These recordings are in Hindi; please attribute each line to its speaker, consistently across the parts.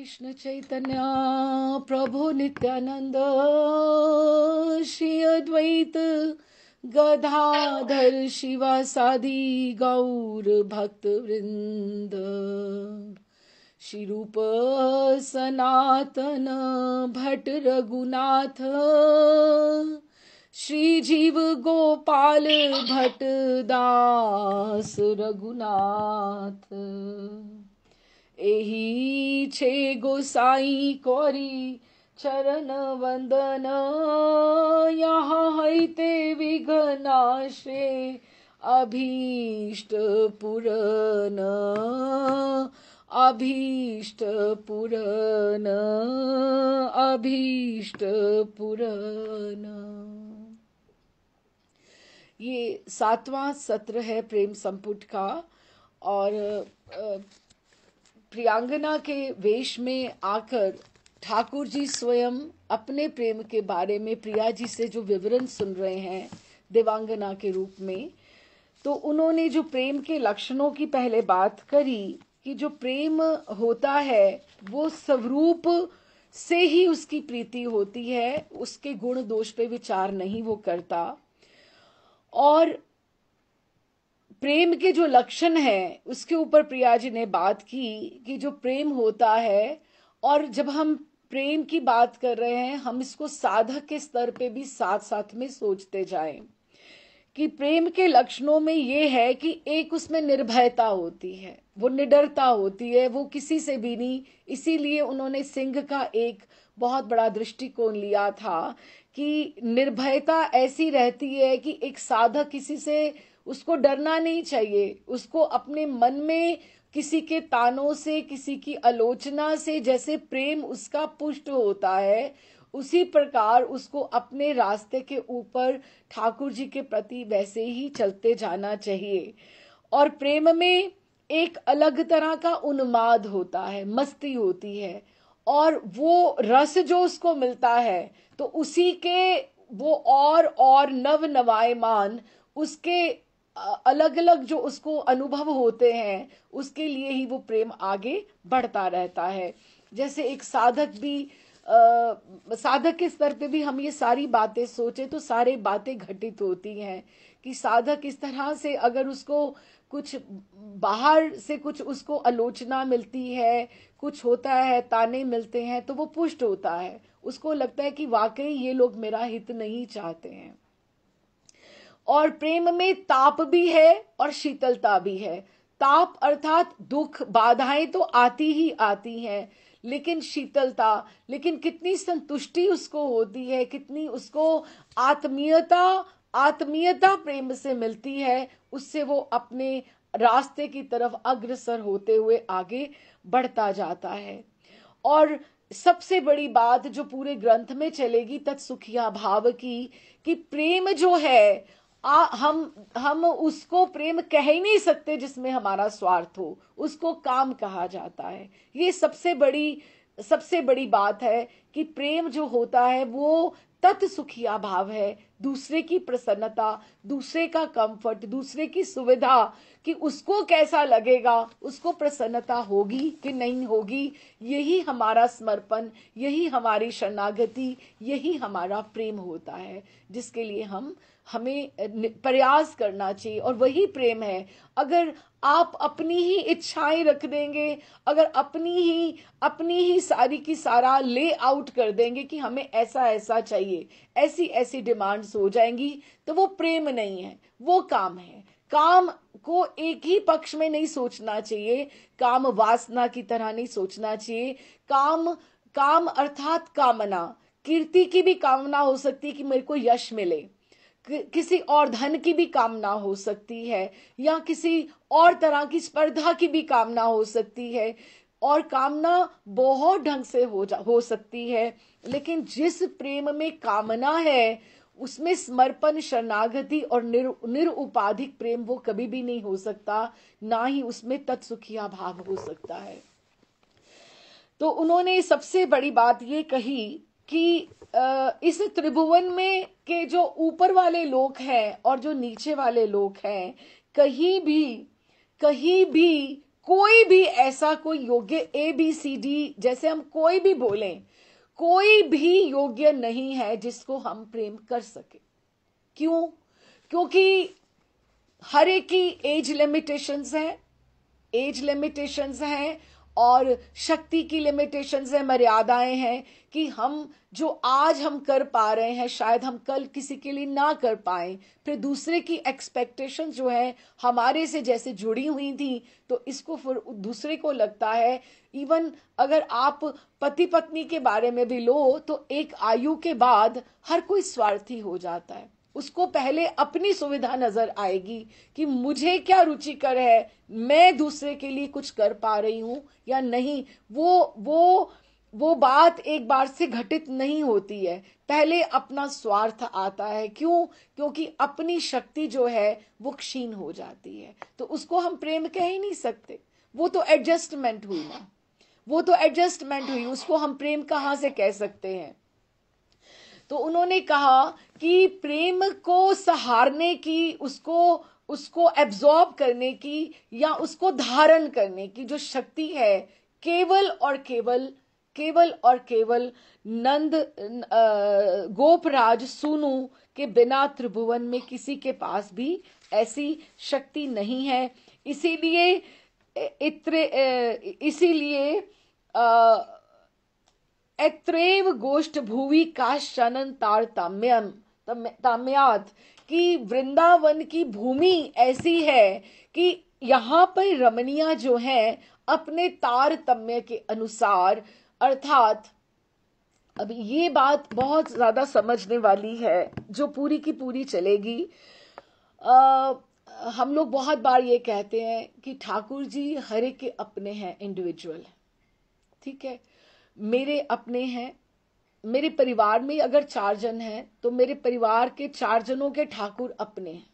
Speaker 1: कृष्ण चैतन्य प्रभु नित्यानंद श्री अद्वैत गदाधर शिवासादि गौर भक्त वृंद श्री रूप सनातन भट्ट रघुनाथ श्री जीव गोपाल भट्ट दास रघुनाथ एही छे गोसाई कोरी चरण वंदन यहाँ हैते विघ्नाश्रे अभीष्ट पूरन अभीष्ट पूरन अभीष्ट पूरन। ये 7वां सत्र है प्रेम संपुट का और प्रियांगना के वेश में आकर ठाकुर जी स्वयं अपने प्रेम के बारे में प्रिया जी से जो विवरण सुन रहे हैं देवांगना के रूप में, तो उन्होंने जो प्रेम के लक्षणों की पहले बात करी कि जो प्रेम होता है वो स्वरूप से ही उसकी प्रीति होती है, उसके गुण दोष पे विचार नहीं वो करता। और प्रेम के जो लक्षण है उसके ऊपर प्रिया जी ने बात की कि जो प्रेम होता है, और जब हम प्रेम की बात कर रहे हैं हम इसको साधक के स्तर पे भी साथ साथ में सोचते जाएं कि प्रेम के लक्षणों में ये है कि एक उसमें निर्भयता होती है, वो निडरता होती है, वो किसी से भी नहीं। इसीलिए उन्होंने सिंह का एक बहुत बड़ा दृष्टिकोण लिया था कि निर्भयता ऐसी रहती है कि एक साधक किसी से उसको डरना नहीं चाहिए, उसको अपने मन में किसी के तानों से किसी की आलोचना से जैसे प्रेम उसका पुष्ट होता है उसी प्रकार उसको अपने रास्ते के ऊपर ठाकुर जी के प्रति वैसे ही चलते जाना चाहिए। और प्रेम में एक अलग तरह का उन्माद होता है, मस्ती होती है, और वो रस जो उसको मिलता है तो उसी के वो और नव नवायमान उसके अलग अलग जो उसको अनुभव होते हैं उसके लिए ही वो प्रेम आगे बढ़ता रहता है। जैसे एक साधक भी साधक के स्तर पे भी हम ये सारी बातें सोचे तो सारी बातें घटित होती हैं कि साधक इस तरह से अगर उसको कुछ बाहर से कुछ उसको आलोचना मिलती है, कुछ होता है, ताने मिलते हैं, तो वो पुष्ट होता है, उसको लगता है कि वाकई ये लोग मेरा हित नहीं चाहते हैं। और प्रेम में ताप भी है और शीतलता भी है। ताप अर्थात दुख बाधाएं तो आती ही आती हैं, लेकिन शीतलता, लेकिन कितनी संतुष्टि उसको होती है, कितनी उसको आत्मीयता प्रेम से मिलती है, उससे वो अपने रास्ते की तरफ अग्रसर होते हुए आगे बढ़ता जाता है। और सबसे बड़ी बात जो पूरे ग्रंथ में चलेगी तत्सुखिया भाव की, कि प्रेम जो है हम उसको प्रेम कह ही नहीं सकते जिसमें हमारा स्वार्थ हो, उसको काम कहा जाता है। ये सबसे बड़ी बात है कि प्रेम जो होता है वो तत्सुखिया भाव है, दूसरे की प्रसन्नता, दूसरे का कंफर्ट, दूसरे की सुविधा, कि उसको कैसा लगेगा, उसको प्रसन्नता होगी कि नहीं होगी, यही हमारा समर्पण, यही हमारी शरणागति, यही हमारा प्रेम होता है, जिसके लिए हमें प्रयास करना चाहिए। और वही प्रेम है। अगर आप अपनी ही इच्छाएं रख देंगे, अगर अपनी ही सारी की सारा ले आउट कर देंगे कि हमें ऐसा ऐसा चाहिए, ऐसी ऐसी डिमांड्स हो जाएंगी, तो वो प्रेम नहीं है, वो काम है। काम को एक ही पक्ष में नहीं सोचना चाहिए, काम वासना की तरह नहीं सोचना चाहिए। काम अर्थात कामना, कीर्ति की भी कामना हो सकती है कि मेरे को यश मिले, किसी और धन की भी कामना हो सकती है, या किसी और तरह की स्पर्धा की भी कामना हो सकती है, और कामना बहुत ढंग से हो सकती है। लेकिन जिस प्रेम में कामना है उसमें समर्पण, शरणागति और निरुपाधिक प्रेम वो कभी भी नहीं हो सकता, ना ही उसमें तत्सुखिया भाव हो सकता है। तो उन्होंने सबसे बड़ी बात ये कही कि इस त्रिभुवन में के जो ऊपर वाले लोग हैं और जो नीचे वाले लोग हैं, कहीं भी कोई भी ऐसा कोई योग्य ABCD जैसे हम कोई भी बोलें, कोई भी योग्य नहीं है जिसको हम प्रेम कर सके। क्यों? क्योंकि हर एक की एज लिमिटेशंस हैं और शक्ति की लिमिटेशंस है, मर्यादाएं हैं कि हम जो आज हम कर पा रहे हैं शायद हम कल किसी के लिए ना कर पाए। फिर दूसरे की एक्सपेक्टेशन जो है हमारे से जैसे जुड़ी हुई थी, तो इसको फिर दूसरे को लगता है, इवन अगर आप पति पत्नी के बारे में भी लो तो एक आयु के बाद हर कोई स्वार्थी हो जाता है। उसको पहले अपनी सुविधा नजर आएगी कि मुझे क्या रुचिकर है, मैं दूसरे के लिए कुछ कर पा रही हूं या नहीं। वो बात एक बार से घटित नहीं होती है, पहले अपना स्वार्थ आता है। क्यों? क्योंकि अपनी शक्ति जो है वो क्षीण हो जाती है, तो उसको हम प्रेम कह ही नहीं सकते। वो तो एडजस्टमेंट हुई ना, उसको हम प्रेम कहां से कह सकते हैं। तो उन्होंने कहा कि प्रेम को सहारने की, उसको एब्जॉर्ब करने की या उसको धारण करने की जो शक्ति है, केवल और केवल नंद गोपराज सूनु के बिना त्रिभुवन में किसी के पास भी ऐसी शक्ति नहीं है। इसीलिए एत्रैव गोष्ठ भुवि काशनन ताम्यात कि वृंदावन की भूमि ऐसी है कि यहाँ पर रमणियां जो हैं अपने तारतम्य के अनुसार, अर्थात अब ये बात बहुत ज्यादा समझने वाली है जो पूरी की पूरी चलेगी। हम लोग बहुत बार ये कहते हैं कि ठाकुर जी हर एक के अपने हैं, इंडिविजुअल है, ठीक है। मेरे अपने हैं, मेरे परिवार में अगर 4 जन हैं तो मेरे परिवार के 4 जनों के ठाकुर अपने हैं,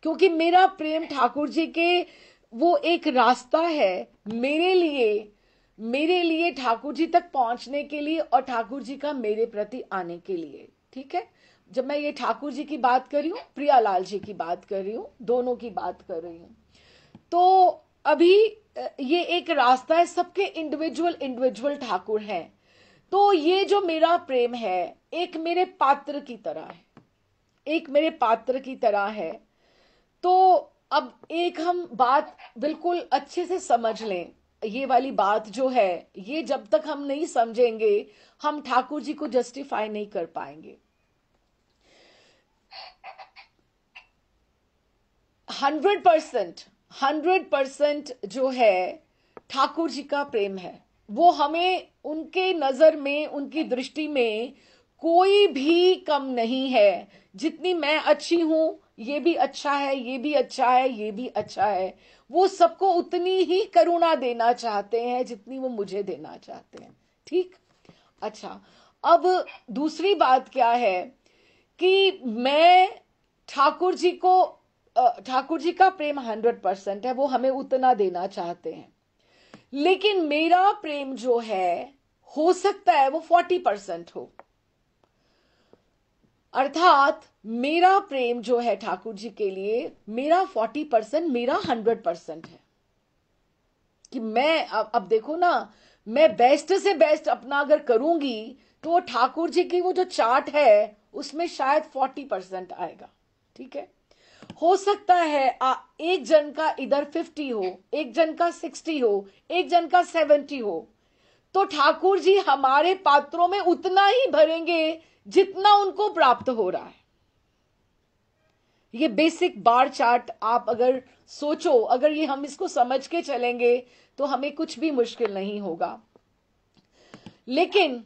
Speaker 1: क्योंकि मेरा प्रेम ठाकुर जी के वो एक रास्ता है मेरे लिए ठाकुर जी तक पहुंचने के लिए और ठाकुर जी का मेरे प्रति आने के लिए, ठीक है। जब मैं ये ठाकुर जी की बात कर रही हूँ, प्रियालाल जी की बात कर रही हूँ, दोनों की बात कर रही हूँ, तो अभी ये एक रास्ता है, सबके इंडिविजुअल ठाकुर हैं। तो ये जो मेरा प्रेम है एक मेरे पात्र की तरह है। तो अब एक हम बात बिल्कुल अच्छे से समझ लें, ये वाली बात जो है, ये जब तक हम नहीं समझेंगे हम ठाकुर जी को जस्टिफाई नहीं कर पाएंगे। 100% जो है ठाकुर जी का प्रेम है, वो हमें उनके नजर में, उनकी दृष्टि में कोई भी कम नहीं है। जितनी मैं अच्छी हूं, ये भी अच्छा है, ये भी अच्छा है, ये भी अच्छा है। वो सबको उतनी ही करुणा देना चाहते हैं जितनी वो मुझे देना चाहते हैं, ठीक। अच्छा, अब दूसरी बात क्या है कि मैं ठाकुर जी का प्रेम 100% है, वो हमें उतना देना चाहते हैं। लेकिन मेरा प्रेम जो है, हो सकता है वो 40% हो, अर्थात मेरा प्रेम जो है ठाकुर जी के लिए, मेरा 40% मेरा 100% है। कि मैं अब देखो ना, मैं बेस्ट से बेस्ट अपना अगर करूंगी तो ठाकुर जी की वो जो चार्ट है उसमें शायद 40% आएगा, ठीक है। हो सकता है एक जन का इधर 50 हो, एक जन का 60 हो, एक जन का 70 हो, तो ठाकुर जी हमारे पात्रों में उतना ही भरेंगे जितना उनको प्राप्त हो रहा है। ये बेसिक बार चार्ट आप अगर सोचो, अगर ये हम इसको समझ के चलेंगे तो हमें कुछ भी मुश्किल नहीं होगा। लेकिन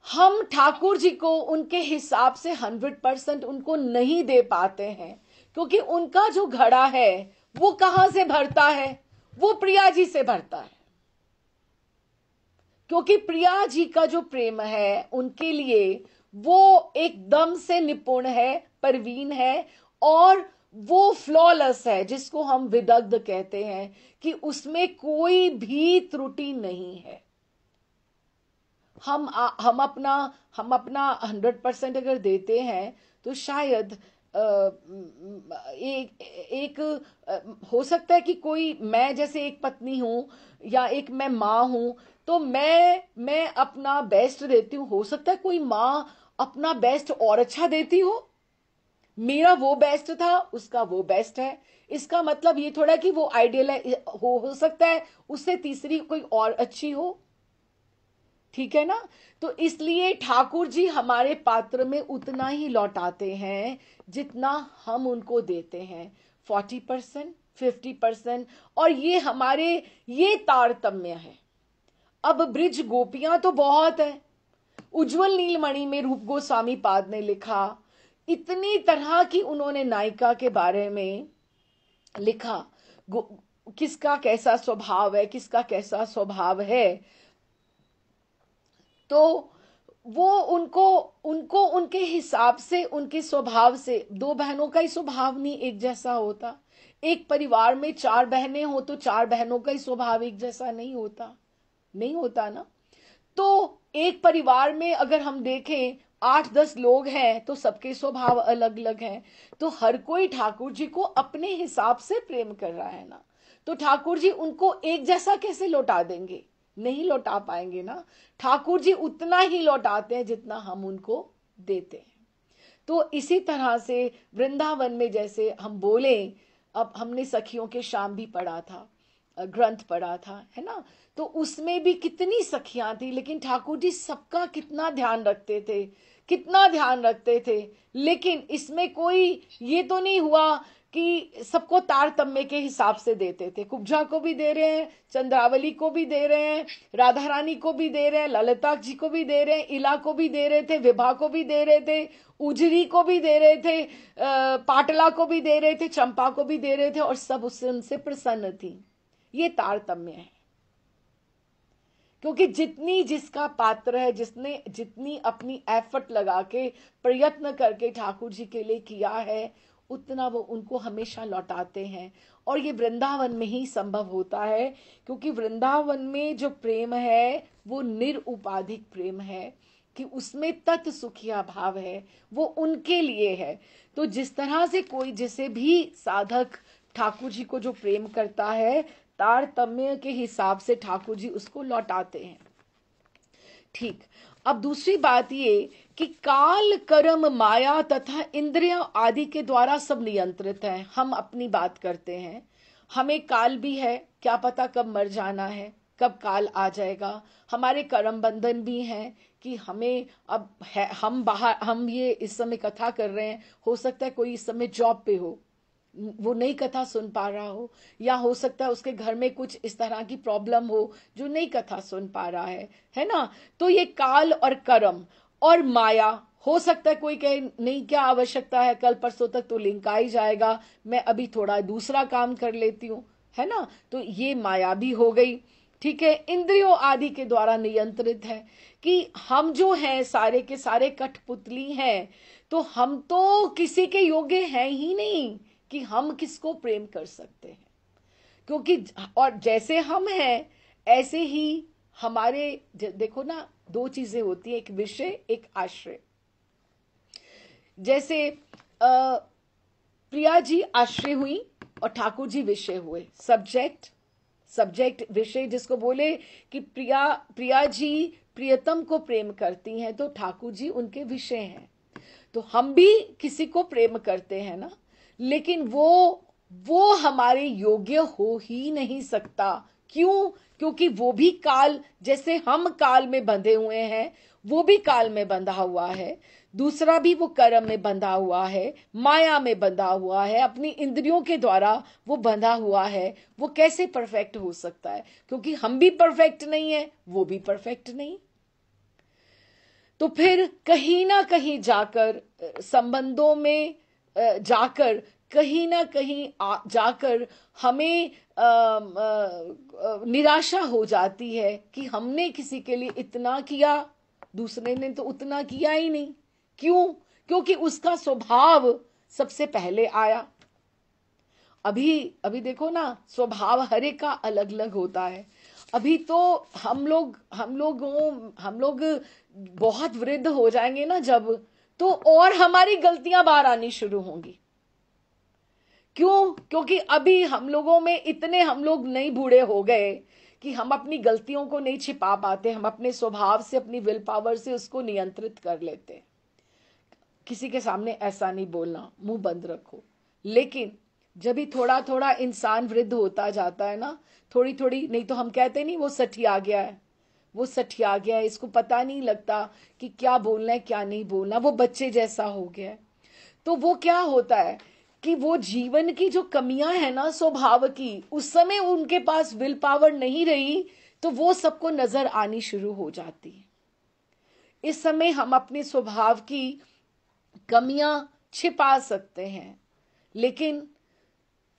Speaker 1: हम ठाकुर जी को उनके हिसाब से 100% उनको नहीं दे पाते हैं, क्योंकि उनका जो घड़ा है वो कहां से भरता है, वो प्रिया जी से भरता है। क्योंकि प्रिया जी का जो प्रेम है उनके लिए वो एकदम से निपुण है, परवीन है, और वो फ्लॉलेस है, जिसको हम विदग्ध कहते हैं कि उसमें कोई भी त्रुटि नहीं है। हम अपना 100% अगर देते हैं तो शायद एक हो सकता है कि कोई, मैं जैसे एक पत्नी हूं या एक मैं माँ हूं, तो मैं अपना बेस्ट देती हूँ, हो सकता है कोई माँ अपना बेस्ट और अच्छा देती हो। मेरा वो बेस्ट था, उसका वो बेस्ट है, इसका मतलब ये थोड़ा कि वो आइडियल हो सकता है उससे तीसरी कोई और अच्छी हो। ठीक है ना। तो इसलिए ठाकुर जी हमारे पात्र में उतना ही लौटाते हैं जितना हम उनको देते हैं, 40%, 50%। और ये हमारे, ये तारतम्य है। अब ब्रिज गोपियां तो बहुत है। उज्जवल नीलमणि में रूप गोस्वामी पाद ने लिखा, इतनी तरह की उन्होंने नायिका के बारे में लिखा, किसका कैसा स्वभाव है, किसका कैसा स्वभाव है। तो वो उनको उनको उनके हिसाब से, उनके स्वभाव से, दो बहनों का ही स्वभाव नहीं एक जैसा होता। एक परिवार में 4 बहनें हो तो 4 बहनों का ही स्वभाव एक जैसा नहीं होता, नहीं होता ना। तो एक परिवार में अगर हम देखें 8-10 लोग हैं तो सबके स्वभाव अलग अलग हैं। तो हर कोई ठाकुर जी को अपने हिसाब से प्रेम कर रहा है ना, तो ठाकुर जी उनको एक जैसा कैसे लौटा देंगे, नहीं लौटा पाएंगे ना। ठाकुर जी उतना ही लौटाते हैं जितना हम उनको देते हैं। तो इसी तरह से वृंदावन में जैसे हम बोले, अब हमने सखियों के शाम भी पढ़ा था, ग्रंथ पढ़ा था, है ना। तो उसमें भी कितनी सखियां थी, लेकिन ठाकुर जी सबका कितना ध्यान रखते थे, कितना ध्यान रखते थे। लेकिन इसमें कोई ये तो नहीं हुआ कि सबको तारतम्य के हिसाब से देते थे। कुब्जा को भी दे रहे हैं, चंद्रावली को भी दे रहे हैं, राधा रानी को भी दे रहे हैं, ललिता जी को भी दे रहे हैं, इला को भी दे रहे थे, विभा को भी दे रहे थे, उजरी को भी दे रहे थे, पाटला को भी दे रहे थे, चंपा को भी दे रहे थे, और सब उससे उनसे प्रसन्न थी। ये तारतम्य है। क्योंकि जितनी जिसका पात्र है, जिसने जितनी अपनी एफर्ट लगा के प्रयत्न करके ठाकुर जी के लिए किया है, उतना वो उनको हमेशा लौटाते हैं। और ये वृंदावन में ही संभव होता है, क्योंकि वृंदावन में जो प्रेम है वो निरुपाधिक प्रेम है, कि उसमें तत् सुखिया भाव है, वो उनके लिए है। तो जिस तरह से कोई, जिसे भी साधक ठाकुर जी को जो प्रेम करता है, तारतम्य के हिसाब से ठाकुर जी उसको लौटाते हैं। ठीक। अब दूसरी बात ये कि काल, कर्म, माया तथा इंद्रियों आदि के द्वारा सब नियंत्रित है। हम अपनी बात करते हैं, हमें काल भी है, क्या पता कब मर जाना है, कब काल आ जाएगा। हमारे कर्म बंधन भी हैं कि हमें अब है, हम बाहर, हम ये इस समय कथा कर रहे हैं, हो सकता है कोई इस समय जॉब पे हो, वो नई कथा सुन पा रहा हो, या हो सकता है उसके घर में कुछ इस तरह की प्रॉब्लम हो जो नई कथा सुन पा रहा है ना। तो ये काल और कर्म और माया, हो सकता है कोई कहे नहीं क्या आवश्यकता है, कल परसों तक तो लिंक आ ही जाएगा, मैं अभी थोड़ा दूसरा काम कर लेती हूँ, है ना। तो ये माया भी हो गई। ठीक है। इंद्रियों आदि के द्वारा नियंत्रित है, कि हम जो हैं सारे के सारे कठपुतली हैं, तो हम तो किसी के योग्य हैं ही नहीं कि हम किसको प्रेम कर सकते हैं। क्योंकि और जैसे हम हैं ऐसे ही हमारे, देखो ना, दो चीजें होती हैं, एक विषय एक आश्रय। जैसे प्रिया जी आश्रय हुई और ठाकुर जी विषय हुए, सब्जेक्ट विषय जिसको बोले कि प्रिया जी प्रियतम को प्रेम करती हैं तो ठाकुर जी उनके विषय हैं। तो हम भी किसी को प्रेम करते हैं ना, लेकिन वो हमारे योग्य हो ही नहीं सकता। क्यों? क्योंकि वो भी काल, जैसे हम काल में बंधे हुए हैं, वो भी काल में बंधा हुआ है, दूसरा भी वो कर्म में बंधा हुआ है, माया में बंधा हुआ है, अपनी इंद्रियों के द्वारा वो बंधा हुआ है। वो कैसे परफेक्ट हो सकता है? क्योंकि हम भी परफेक्ट नहीं है, वो भी परफेक्ट नहीं। तो फिर कहीं ना कहीं जाकर संबंधों में जाकर, कहीं ना कहीं जाकर हमें निराशा हो जाती है कि हमने किसी के लिए इतना किया, दूसरे ने तो उतना किया ही नहीं। क्यों? क्योंकि उसका स्वभाव सबसे पहले आया। अभी देखो ना, स्वभाव हर एक का अलग अलग होता है। अभी तो हम लोग बहुत वृद्ध हो जाएंगे ना, जब तो और हमारी गलतियां बाहर आनी शुरू होंगी। क्यों? क्योंकि अभी हम लोगों में इतने हम लोग नहीं बूढ़े हो गए कि हम अपनी गलतियों को नहीं छिपा पाते, हम अपने स्वभाव से, अपनी विल पावर से उसको नियंत्रित कर लेते हैं। किसी के सामने ऐसा नहीं बोलना, मुंह बंद रखो। लेकिन जब भी थोड़ा थोड़ा इंसान वृद्ध होता जाता है ना, थोड़ी थोड़ी, नहीं तो हम कहते नहीं वो सठिया गया है, वो सठिया गया है, इसको पता नहीं लगता कि क्या बोलना है क्या नहीं बोलना, वो बच्चे जैसा हो गया है। तो वो क्या होता है कि वो जीवन की जो कमियां है ना स्वभाव की, उस समय उनके पास विल पावर नहीं रही, तो वो सबको नजर आनी शुरू हो जाती है। इस समय हम अपने स्वभाव की कमियां छिपा सकते हैं, लेकिन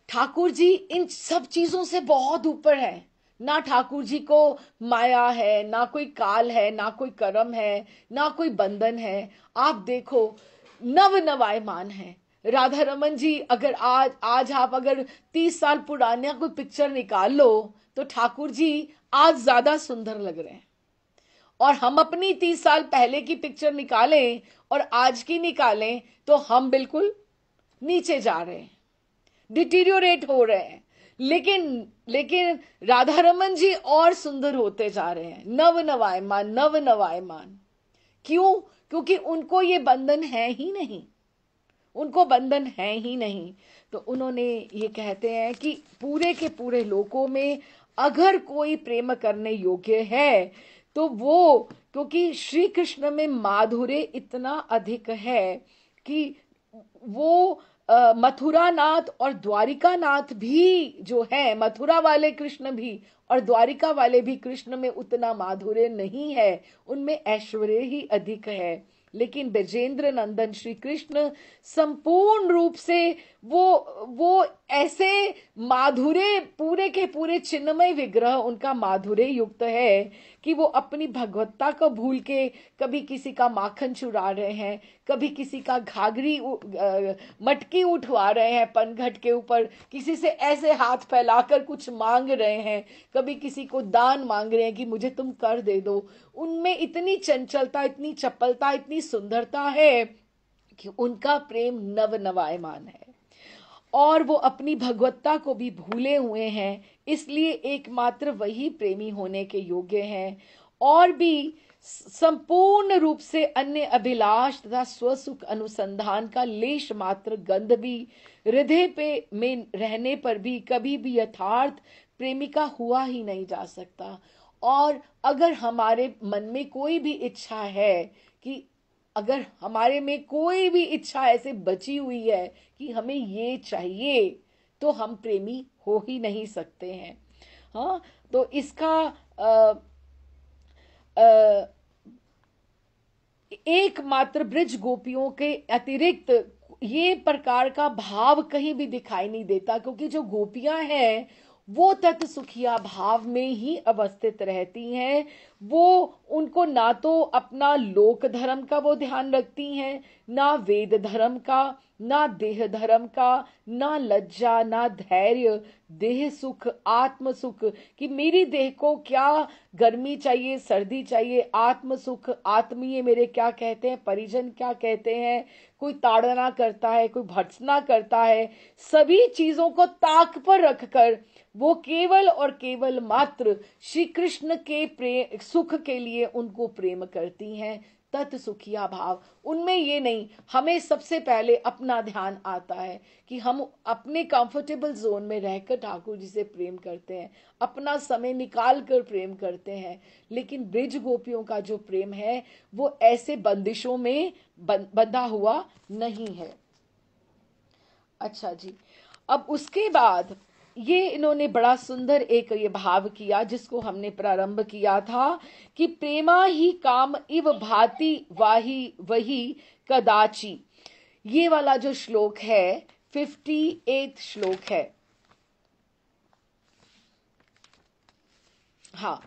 Speaker 1: ठाकुर जी इन सब चीजों से बहुत ऊपर है। ना ठाकुर जी को माया है, ना कोई काल है, ना कोई कर्म है, ना कोई बंधन है। आप देखो, नव नवायमान है। राधा रमन जी, अगर आज आप अगर 30 साल पुराना कोई पिक्चर निकाल लो, तो ठाकुर जी आज ज्यादा सुंदर लग रहे हैं। और हम अपनी 30 साल पहले की पिक्चर निकालें और आज की निकालें, तो हम बिल्कुल नीचे जा रहे हैं, डिटीरियोरेट हो रहे हैं। लेकिन लेकिन राधा रमन जी और सुंदर होते जा रहे हैं, नव नवायमान, नव नवायमान। क्यों? क्योंकि उनको ये बंधन है ही नहीं, उनको बंधन है ही नहीं। तो उन्होंने ये कहते हैं कि पूरे के पूरे लोकों में अगर कोई प्रेम करने योग्य है तो वो, क्योंकि श्री कृष्ण में माधुर्य इतना अधिक है कि वो मथुरा नाथ और द्वारिका नाथ भी जो है, मथुरा वाले कृष्ण भी और द्वारिका वाले भी कृष्ण में उतना माधुर्य नहीं है, उनमें ऐश्वर्य ही अधिक है। लेकिन ब्रजेंद्र नंदन श्री कृष्ण संपूर्ण रूप से वो ऐसे माधुर्य, पूरे के पूरे चिन्मय विग्रह उनका माधुर्य युक्त है कि वो अपनी भगवत्ता को भूल के कभी किसी का माखन चुरा रहे हैं, कभी किसी का घाघरी मटकी उठवा रहे हैं पनघट के ऊपर, किसी से ऐसे हाथ फैलाकर कुछ मांग रहे हैं, कभी किसी को दान मांग रहे हैं कि मुझे तुम कर दे दो। उनमें इतनी चंचलता, इतनी चपलता, इतनी सुंदरता है कि उनका प्रेम नव नवायमान है और वो अपनी भगवत्ता को भी भूले हुए हैं। इसलिए एकमात्र वही प्रेमी होने के योग्य हैं। और भी संपूर्ण रूप से अन्य अभिलाष तथा स्वसुख अनुसंधान का लेश मात्र गंध भी हृदय पे में रहने पर भी कभी भी यथार्थ प्रेमी का हुआ ही नहीं जा सकता। और अगर हमारे मन में कोई भी इच्छा है कि, अगर हमारे में कोई भी इच्छा ऐसे बची हुई है कि हमें ये चाहिए, तो हम प्रेमी हो ही नहीं सकते हैं। हाँ, तो इसका एकमात्र ब्रिज गोपियों के अतिरिक्त ये प्रकार का भाव कहीं भी दिखाई नहीं देता, क्योंकि जो गोपियां हैं वो तत् सुखिया भाव में ही अवस्थित रहती हैं। वो, उनको ना तो अपना लोक धर्म का वो ध्यान रखती हैं, ना वेद धर्म का, ना देह धर्म का, ना लज्जा, ना धैर्य, देह सुख, आत्म सुख कि मेरी देह को क्या गर्मी चाहिए, सर्दी चाहिए, आत्म सुख, आत्मीय मेरे क्या कहते हैं, परिजन क्या कहते हैं, कोई ताड़ना करता है, कोई भर्त्सना करता है, सभी चीजों को ताक पर रखकर वो केवल और केवल मात्र श्री कृष्ण के प्रेम सुख के लिए उनको प्रेम करती हैं। तत् सुखिया भाव उनमें ये नहीं। हमें सबसे पहले अपना ध्यान आता है कि हम अपने कंफर्टेबल जोन में रहकर ठाकुर जी से प्रेम करते हैं, अपना समय निकाल कर प्रेम करते हैं। लेकिन ब्रिज गोपियों का जो प्रेम है वो ऐसे बंदिशों में बंधा हुआ नहीं है। अच्छा जी, अब उसके बाद ये इन्होंने बड़ा सुंदर एक ये भाव किया जिसको हमने प्रारंभ किया था कि प्रेमा ही काम इव भाति वाही वही कदाची। ये वाला जो श्लोक है 58 श्लोक है। हाँ,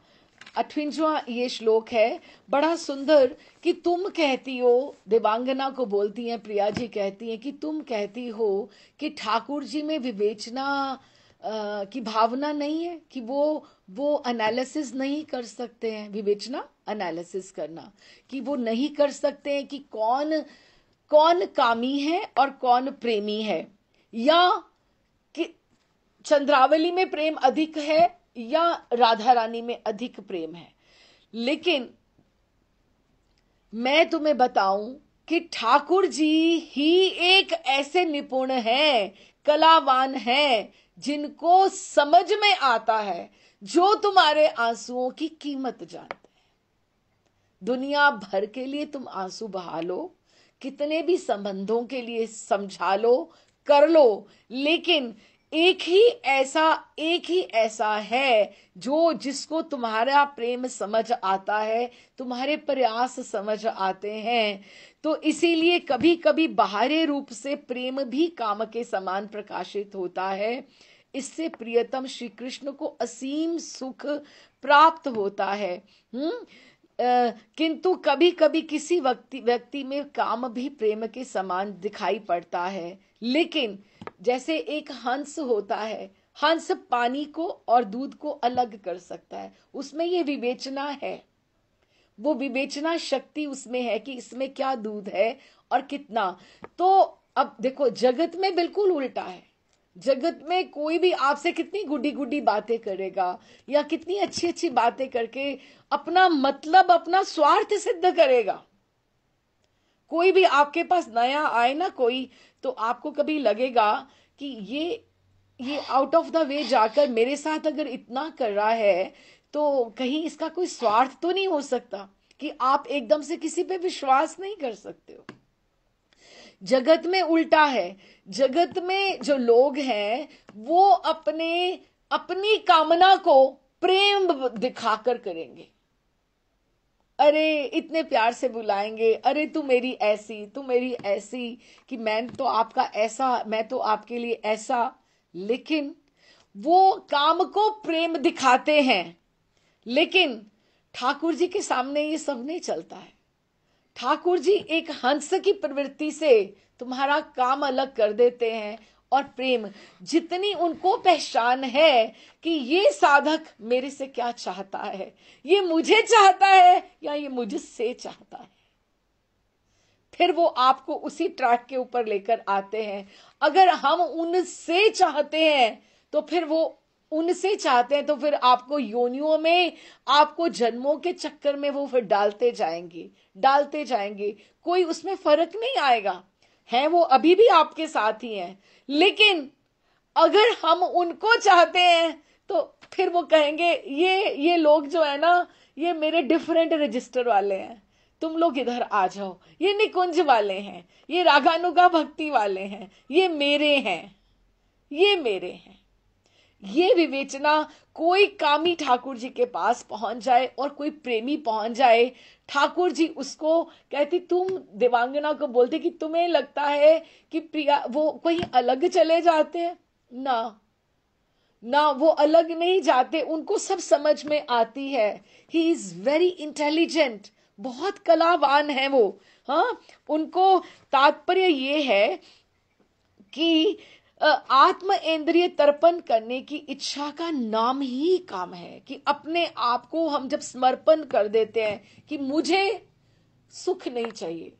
Speaker 1: 58वां ये श्लोक है, बड़ा सुंदर कि तुम कहती हो, देवांगना को बोलती हैं, प्रिया जी कहती हैं कि तुम कहती हो कि ठाकुर जी में विवेचना की भावना नहीं है, कि वो एनालिसिस नहीं कर सकते हैं, विवेचना एनालिसिस करना, कि वो नहीं कर सकते हैं कि कौन कौन कामी है और कौन प्रेमी है, या कि चंद्रावली में प्रेम अधिक है या राधा रानी में अधिक प्रेम है। लेकिन मैं तुम्हें बताऊं कि ठाकुर जी ही एक ऐसे निपुण हैं, कलावान हैं, जिनको समझ में आता है, जो तुम्हारे आंसुओं की कीमत जानते हैं। दुनिया भर के लिए तुम आंसू बहा लो, कितने भी संबंधों के लिए समझा लो, कर लो, लेकिन एक ही ऐसा है जो जिसको तुम्हारा प्रेम समझ आता है, तुम्हारे प्रयास समझ आते हैं। तो इसीलिए कभी कभी बाहरी रूप से प्रेम भी काम के समान प्रकाशित होता है। इससे प्रियतम श्री कृष्ण को असीम सुख प्राप्त होता है। किंतु कभी कभी किसी व्यक्ति में काम भी प्रेम के समान दिखाई पड़ता है। लेकिन जैसे एक हंस होता है, हंस पानी को और दूध को अलग कर सकता है, उसमें ये विवेचना है, वो विवेचना शक्ति उसमें है कि इसमें क्या दूध है और कितना। तो अब देखो, जगत में बिल्कुल उल्टा है। जगत में कोई भी आपसे कितनी गुड्डी गुड्डी बातें करेगा या कितनी अच्छी अच्छी बातें करके अपना मतलब, अपना स्वार्थ सिद्ध करेगा। कोई भी आपके पास नया आए ना कोई, तो आपको कभी लगेगा कि ये आउट ऑफ द वे जाकर मेरे साथ अगर इतना कर रहा है तो कहीं इसका कोई स्वार्थ तो नहीं हो सकता, कि आप एकदम से किसी पे विश्वास नहीं कर सकते हो। जगत में उल्टा है। जगत में जो लोग हैं वो अपनी कामना को प्रेम दिखाकर करेंगे। अरे इतने प्यार से बुलाएंगे, अरे तू मेरी ऐसी, कि मैं तो आपका ऐसा, मैं तो आपके लिए ऐसा। लेकिन वो काम को प्रेम दिखाते हैं। लेकिन ठाकुर जी के सामने ये सब नहीं चलता है। ठाकुर जी एक हंस की प्रवृत्ति से तुम्हारा काम अलग कर देते हैं, और प्रेम, जितनी उनको पहचान है कि ये साधक मेरे से क्या चाहता है, ये मुझे चाहता है या ये मुझसे चाहता है, फिर वो आपको उसी ट्रैक के ऊपर लेकर आते हैं। अगर हम उनसे चाहते हैं तो फिर वो उनसे चाहते हैं, तो फिर आपको योनियों में, आपको जन्मों के चक्कर में वो फिर डालते जाएंगे। कोई उसमें फर्क नहीं आएगा, है वो अभी भी आपके साथ ही हैं। लेकिन अगर हम उनको चाहते हैं तो फिर वो कहेंगे ये लोग जो है ना, ये मेरे डिफरेंट रजिस्टर वाले हैं, तुम लोग इधर आ जाओ, ये निकुंज वाले हैं, ये रागानुगा भक्ति वाले हैं, ये मेरे हैं। ये विवेचना, कोई कामी ठाकुर जी के पास पहुंच जाए और कोई प्रेमी पहुंच जाए, ठाकुर जी उसको कहती, तुम देवांगना को बोलते कि तुम्हें लगता है कि प्रिया वो कहीं अलग चले जाते हैं ना, वो अलग नहीं जाते, उनको सब समझ में आती है। ही इज वेरी इंटेलिजेंट, बहुत कलावान है वो। हाँ, उनको तात्पर्य ये है कि आत्म इंद्रिय तर्पण करने की इच्छा का नाम ही काम है, कि अपने आप को हम जब समर्पण कर देते हैं कि मुझे सुख नहीं चाहिए,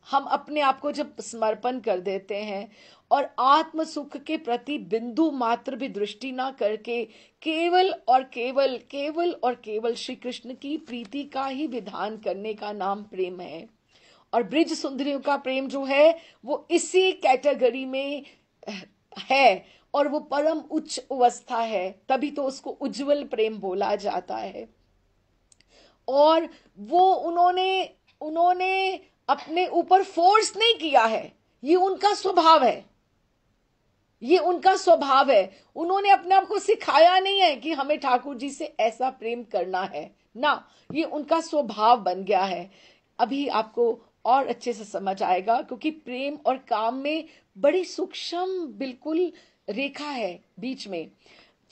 Speaker 1: हम अपने आप को जब समर्पण कर देते हैं और आत्म सुख के प्रति बिंदु मात्र भी दृष्टि ना करके केवल और केवल श्री कृष्ण की प्रीति का ही विधान करने का नाम प्रेम है। और ब्रिज सुंदरियों का प्रेम जो है वो इसी कैटेगरी में है, और वो परम उच्च अवस्था है, तभी तो उसको उज्जवल प्रेम बोला जाता है। और वो उन्होंने अपने ऊपर फोर्स नहीं किया है, ये उनका स्वभाव है। उन्होंने अपने आप को सिखाया नहीं है कि हमें ठाकुर जी से ऐसा प्रेम करना है ना, ये उनका स्वभाव बन गया है। अभी आपको और अच्छे से समझ आएगा, क्योंकि प्रेम और काम में बड़ी सूक्ष्म बिल्कुल रेखा है बीच में।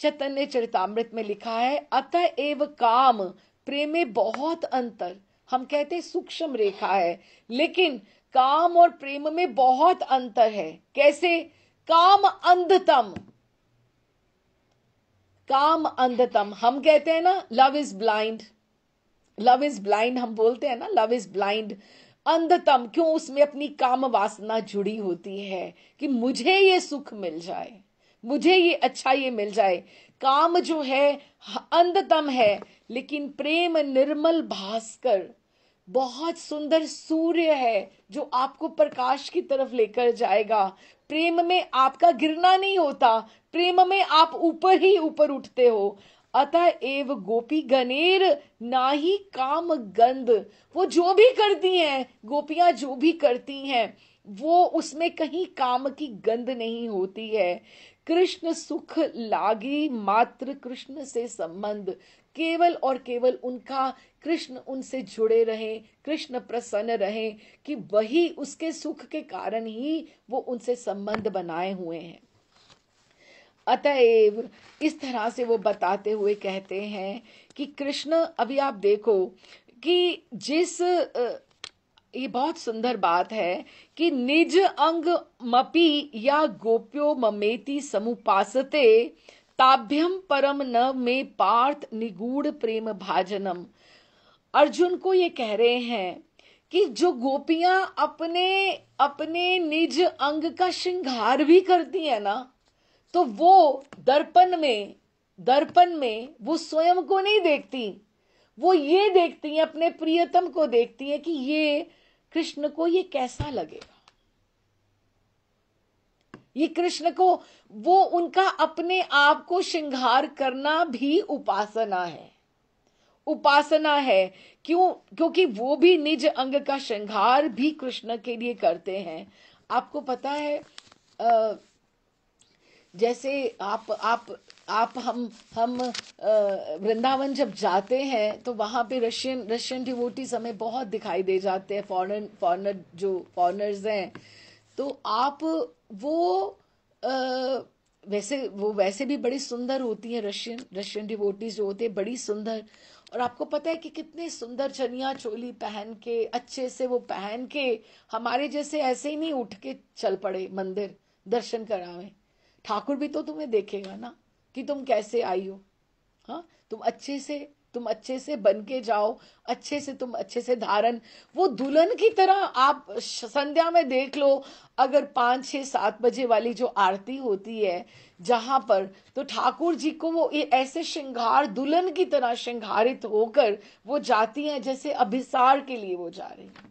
Speaker 1: चैतन्य चरितामृत में लिखा है, अतएव काम प्रेम में बहुत अंतर। हम कहते सूक्ष्म रेखा है, लेकिन काम और प्रेम में बहुत अंतर है। कैसे? काम अंधतम, हम कहते हैं ना लव इज ब्लाइंड, हम बोलते हैं ना लव इज ब्लाइंड। अंधतम, क्यों उसमें अपनी काम वासना जुड़ी होती है कि मुझे ये सुख मिल जाए, मुझे ये अच्छा ये मिल जाए। काम जो है अंधतम है, लेकिन प्रेम निर्मल भास्कर, बहुत सुंदर सूर्य है जो आपको प्रकाश की तरफ लेकर जाएगा। प्रेम में आपका गिरना नहीं होता, प्रेम में आप ऊपर ही ऊपर उठते हो। अतएव गोपी गनेर नाही काम गंध, वो जो भी करती हैं, गोपियां जो भी करती हैं, वो उसमें कहीं काम की गंध नहीं होती है। कृष्ण सुख लागी मात्र कृष्ण से संबंध, केवल और केवल उनका कृष्ण उनसे जुड़े रहे, कृष्ण प्रसन्न रहे, कि वही उसके सुख के कारण ही वो उनसे संबंध बनाए हुए हैं। अतएव इस तरह से वो बताते हुए कहते हैं कि कृष्ण, अभी आप देखो कि ये बहुत सुंदर बात है कि निज अंग मपि या गोप्यो ममेति समुपासते ताभ्यम परम न में पार्थ निगूढ़ प्रेम भाजनम। अर्जुन को ये कह रहे हैं कि जो गोपियां अपने अपने निज अंग का श्रृंगार भी करती है ना, तो वो दर्पण में वो स्वयं को नहीं देखती, वो ये देखती हैं, अपने प्रियतम को देखती हैं कि ये कृष्ण को ये कैसा लगेगा, ये कृष्ण को, वो उनका अपने आप को श्रृंगार करना भी उपासना है, उपासना है। क्योंकि वो भी निज अंग का श्रृंगार भी कृष्ण के लिए करते हैं। आपको पता है, जैसे आप हम वृंदावन जब जाते हैं तो वहां पे रशियन डिवोटीज हमें बहुत दिखाई दे जाते हैं, फॉरेनर्स हैं। तो आप वो वैसे भी बड़ी सुंदर होती हैं, रशियन डिवोटीज जो होते हैं बड़ी सुंदर। और आपको पता है कि कितने सुंदर चनिया चोली पहन के, अच्छे से वो पहन के, हमारे जैसे ऐसे ही नहीं उठ के चल पड़े मंदिर दर्शन करावे। ठाकुर भी तो तुम्हें देखेगा ना कि तुम कैसे आई हो। हाँ, तुम अच्छे से बन के जाओ, तुम अच्छे से धारण, वो दुल्हन की तरह। आप संध्या में देख लो, अगर 5, 6, 7 बजे वाली जो आरती होती है जहां पर, तो ठाकुर जी को वो ऐसे श्रृंगार, दुल्हन की तरह श्रृंगारित होकर वो जाती हैं, जैसे अभिसार के लिए वो जा रही हैं,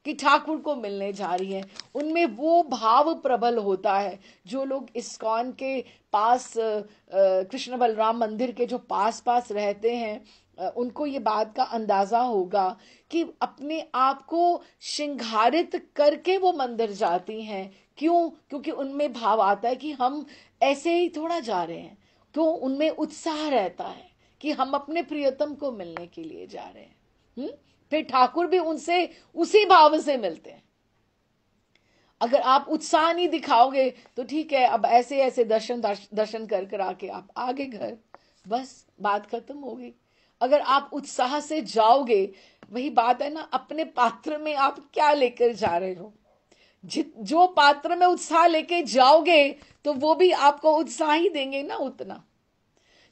Speaker 1: कि ठाकुर को मिलने जा रही हैं। उनमें वो भाव प्रबल होता है। जो लोग इस्कॉन के पास, कृष्ण बलराम मंदिर के जो पास रहते हैं, उनको ये बात का अंदाजा होगा कि अपने आप को श्रृंगारित करके वो मंदिर जाती हैं। क्यों? क्योंकि उनमें भाव आता है कि हम ऐसे ही थोड़ा जा रहे हैं। क्यों? उनमें उत्साह रहता है कि हम अपने प्रियतम को मिलने के लिए जा रहे हैं। फिर ठाकुर भी उनसे उसी भाव से मिलते हैं। अगर आप उत्साह नहीं दिखाओगे तो ठीक है, अब ऐसे ऐसे दर्शन कर आके आप आगे घर, बस बात खत्म हो गई। अगर आप उत्साह से जाओगे, वही बात है ना, अपने पात्र में आप क्या लेकर जा रहे हो। जो पात्र में उत्साह लेके जाओगे तो वो भी आपको उत्साह ही देंगे ना उतना।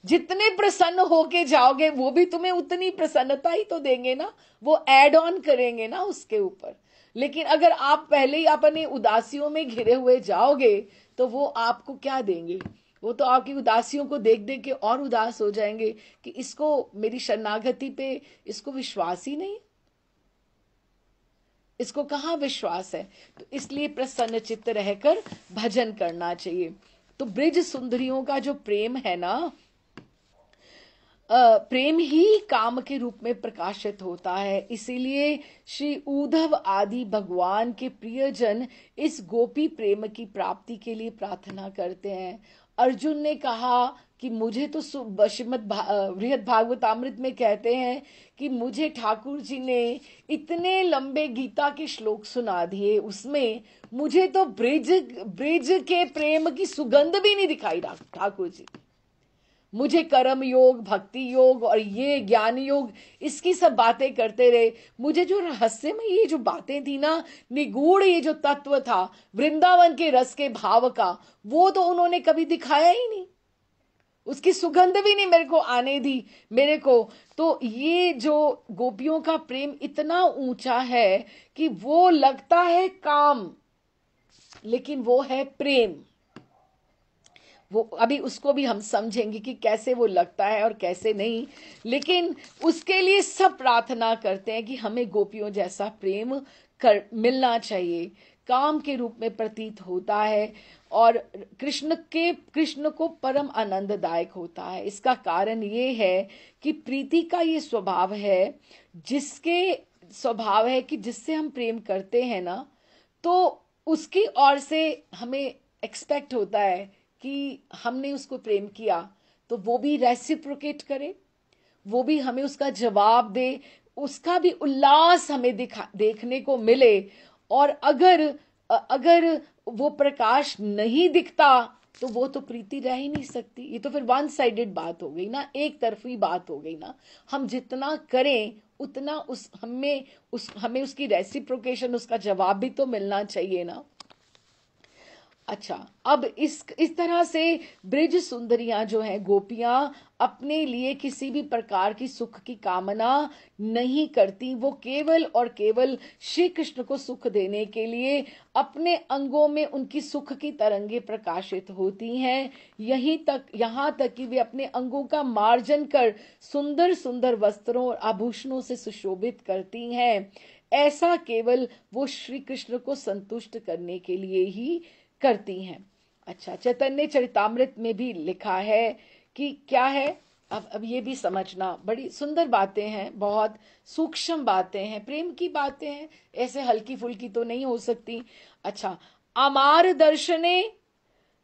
Speaker 1: जितने प्रसन्न होके जाओगे वो भी तुम्हें उतनी प्रसन्नता ही तो देंगे ना, वो ऐड ऑन करेंगे ना उसके ऊपर। लेकिन अगर आप पहले ही अपने उदासियों में घिरे हुए जाओगे तो वो आपको क्या देंगे? वो तो आपकी उदासियों को देख देख के और उदास हो जाएंगे कि इसको, मेरी शरणागति पे इसको विश्वास ही नहीं, इसको कहाँ विश्वास है। तो इसलिए प्रसन्न चित्त रहकर भजन करना चाहिए। तो ब्रिज सुंदरियों का जो प्रेम है ना, प्रेम ही काम के रूप में प्रकाशित होता है। इसीलिए श्री उद्धव आदि भगवान के प्रियजन इस गोपी प्रेम की प्राप्ति के लिए प्रार्थना करते हैं। अर्जुन ने कहा कि मुझे तो श्रीमद् बृहद भागवतामृत में कहते हैं कि मुझे ठाकुर जी ने इतने लंबे गीता के श्लोक सुना दिए, उसमें मुझे तो ब्रिज के प्रेम की सुगंध भी नहीं दिखाई ठाकुर जी। मुझे कर्म योग, भक्ति योग और ये ज्ञान योग, इसकी सब बातें करते रहे। मुझे जो रहस्य में ये जो बातें थी ना, निगूढ़ ये जो तत्व था वृंदावन के रस के भाव का, वो तो उन्होंने कभी दिखाया ही नहीं। उसकी सुगंध भी नहीं मेरे को आने दी मेरे को। तो ये जो गोपियों का प्रेम इतना ऊंचा है कि वो लगता है काम, लेकिन वो है प्रेम। वो अभी उसको भी हम समझेंगे कि कैसे वो लगता है और कैसे नहीं, लेकिन उसके लिए सब प्रार्थना करते हैं कि हमें गोपियों जैसा प्रेम कर मिलना चाहिए। काम के रूप में प्रतीत होता है और कृष्ण को परम आनंददायक होता है। इसका कारण ये है कि प्रीति का ये स्वभाव है, जिसके स्वभाव है कि जिससे हम प्रेम करते हैं ना, तो उसकी ओर से हमें एक्सपेक्ट होता है कि हमने उसको प्रेम किया तो वो भी रेसिप्रोकेट करे, वो भी हमें उसका जवाब दे, उसका भी उल्लास हमें देखने को मिले। और अगर वो प्रकाश नहीं दिखता तो वो तो प्रीति रह ही नहीं सकती। ये तो फिर वन साइडेड बात हो गई ना, एक तरफी बात हो गई ना। हम जितना करें उतना हमें उसकी रेसिप्रोकेशन, उसका जवाब भी तो मिलना चाहिए ना। अच्छा, अब इस तरह से ब्रिज सुंदरियां जो हैं, गोपियां अपने लिए किसी भी प्रकार की सुख की कामना नहीं करती। वो केवल और केवल श्री कृष्ण को सुख देने के लिए अपने अंगों में उनकी सुख की तरंगे प्रकाशित होती हैं। यहाँ तक कि वे अपने अंगों का मार्जन कर सुंदर सुंदर वस्त्रों और आभूषणों से सुशोभित करती हैं। ऐसा केवल वो श्री कृष्ण को संतुष्ट करने के लिए ही करती हैं। अच्छा, चैतन्य चरितामृत में भी लिखा है कि क्या है, अब ये भी समझना, बड़ी सुंदर बातें हैं, बहुत सूक्ष्म बातें हैं, प्रेम की बातें हैं, ऐसे हल्की फुल्की तो नहीं हो सकती। अच्छा, अमार दर्शने,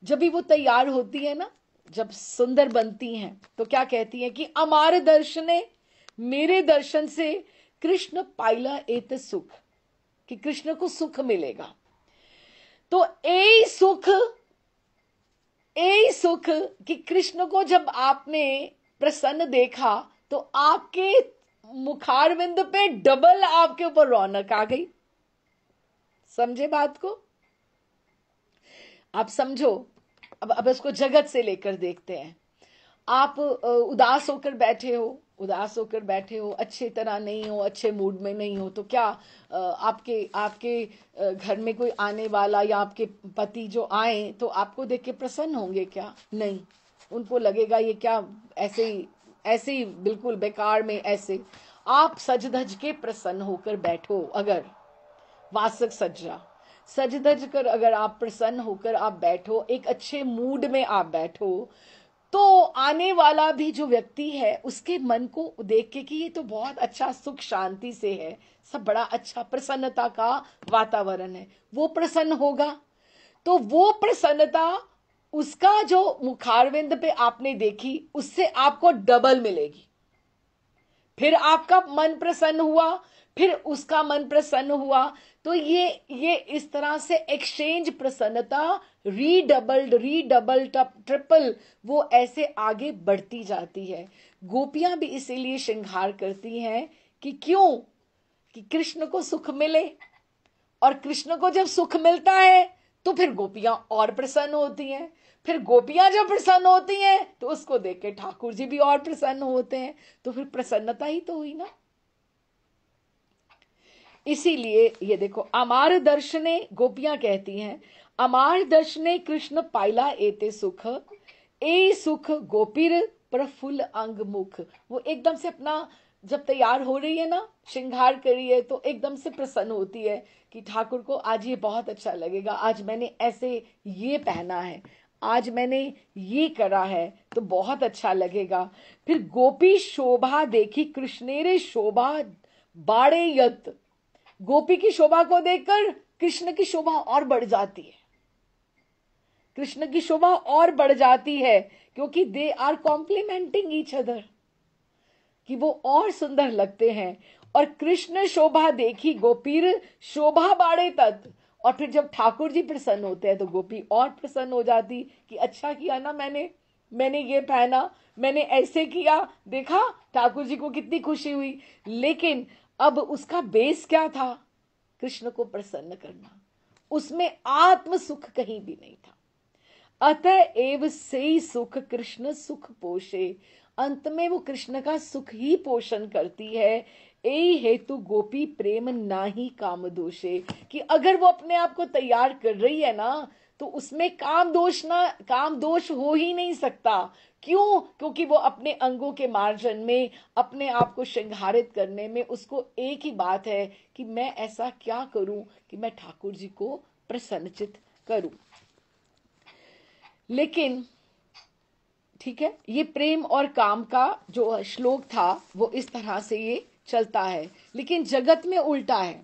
Speaker 1: जब भी वो तैयार होती है ना, जब सुंदर बनती हैं, तो क्या कहती है कि अमार दर्शने, मेरे दर्शन से कृष्ण पाइला एत सुख, कि कृष्ण को सुख मिलेगा। तो ए सुख कि कृष्ण को जब आपने प्रसन्न देखा तो आपके मुखारविंद पे डबल आपके ऊपर रौनक आ गई। समझे बात को? आप समझो। अब इसको जगत से लेकर देखते हैं। आप उदास होकर बैठे हो, अच्छे तरह नहीं हो, अच्छे मूड में नहीं हो, तो क्या आपके घर में कोई आने वाला या आपके पति जो आए तो आपको देख के प्रसन्न होंगे क्या? नहीं, उनको लगेगा ये क्या ऐसे ही बिल्कुल बेकार में। ऐसे आप सज धज के प्रसन्न होकर बैठो, अगर वासक सज धज कर अगर आप प्रसन्न होकर आप बैठो, एक अच्छे मूड में आप बैठो, तो आने वाला भी जो व्यक्ति है उसके मन को देख के कि ये तो बहुत अच्छा सुख शांति से है, सब बड़ा अच्छा प्रसन्नता का वातावरण है, वो प्रसन्न होगा। तो वो प्रसन्नता उसका जो मुखारविंद पे आपने देखी, उससे आपको डबल मिलेगी। फिर आपका मन प्रसन्न हुआ, फिर उसका मन प्रसन्न हुआ, तो ये इस तरह से एक्सचेंज प्रसन्नता रीडबल ट्रिपल वो ऐसे आगे बढ़ती जाती है। गोपियां भी इसीलिए श्रृंगार करती हैं कि क्यों, कि कृष्ण को सुख मिले, और कृष्ण को जब सुख मिलता है तो फिर गोपियां और प्रसन्न होती हैं, फिर गोपियां जब प्रसन्न होती हैं तो उसको देख के ठाकुर जी भी और प्रसन्न होते हैं, तो फिर प्रसन्नता ही तो हुई ना। इसीलिए ये देखो, अमार दर्शने, गोपियां कहती हैं, अमार दर्शने कृष्ण पाइला एते सुख, ए सुख गोपीर प्रफुल्ल अंग मुख। वो एकदम से अपना जब तैयार हो रही है ना, श्रृंगार कर रही है, तो एकदम से प्रसन्न होती है कि ठाकुर को आज ये बहुत अच्छा लगेगा, आज मैंने ऐसे ये पहना है, आज मैंने ये करा है तो बहुत अच्छा लगेगा। फिर गोपी शोभा देखी कृष्णेरे शोभा बाड़े यत, गोपी की शोभा को देखकर कृष्ण की शोभा और बढ़ जाती है, कृष्ण की शोभा और बढ़ जाती है, क्योंकि they are complementing each other, कि वो और सुंदर लगते हैं। और कृष्ण शोभा देखी गोपीर शोभा बाड़े तत्, और फिर जब ठाकुर जी प्रसन्न होते हैं तो गोपी और प्रसन्न हो जाती कि अच्छा किया ना, मैंने ये पहना, मैंने ऐसे किया, देखा ठाकुर जी को कितनी खुशी हुई। लेकिन अब उसका बेस क्या था? कृष्ण को प्रसन्न करना, उसमें आत्म सुख कहीं भी नहीं था। अतएव से सुख कृष्ण सुख पोषे। अंत में वो कृष्ण का सुख ही पोषण करती है। ए हेतु गोपी प्रेम नाही काम दोषे, कि अगर वो अपने आप को तैयार कर रही है ना तो उसमें काम दोष हो ही नहीं सकता। क्यों? क्योंकि वो अपने अंगों के मार्जन में अपने आप को श्रृंगारित करने में उसको एक ही बात है कि मैं ऐसा क्या करूं कि मैं ठाकुर जी को प्रसन्नचित करूं। लेकिन ठीक है, ये प्रेम और काम का जो श्लोक था वो इस तरह से ये चलता है। लेकिन जगत में उल्टा है,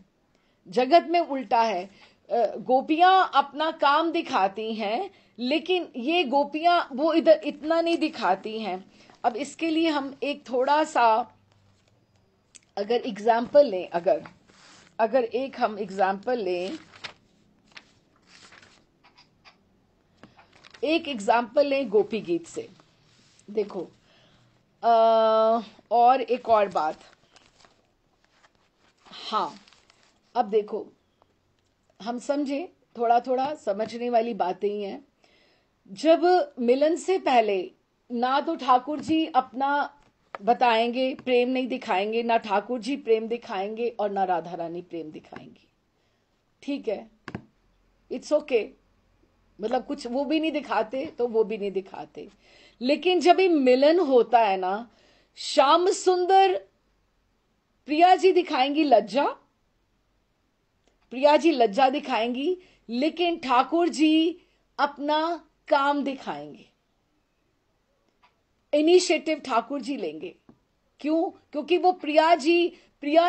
Speaker 1: जगत में उल्टा है। गोपियां अपना काम दिखाती हैं, लेकिन ये गोपियां वो इधर इतना नहीं दिखाती हैं। अब इसके लिए हम एक थोड़ा सा अगर एग्जाम्पल लें, अगर एक हम एग्जाम्पल लें, एक एग्जाम्पल लें गोपी गीत से। देखो और एक और बात, हाँ अब देखो हम समझे, थोड़ा थोड़ा समझने वाली बातें ही हैं। जब मिलन से पहले ना तो ठाकुर जी अपना बताएंगे, प्रेम नहीं दिखाएंगे, ना ठाकुर जी प्रेम दिखाएंगे और ना राधा रानी प्रेम दिखाएंगी। ठीक है, इट्स ओके, मतलब कुछ वो भी नहीं दिखाते तो वो भी नहीं दिखाते। लेकिन जब ये मिलन होता है ना, श्याम सुंदर प्रिया जी दिखाएंगी लज्जा, प्रिया जी लज्जा दिखाएंगी, लेकिन ठाकुर जी अपना काम दिखाएंगे, इनिशिएटिव ठाकुर जी लेंगे। क्यों? क्योंकि वो प्रिया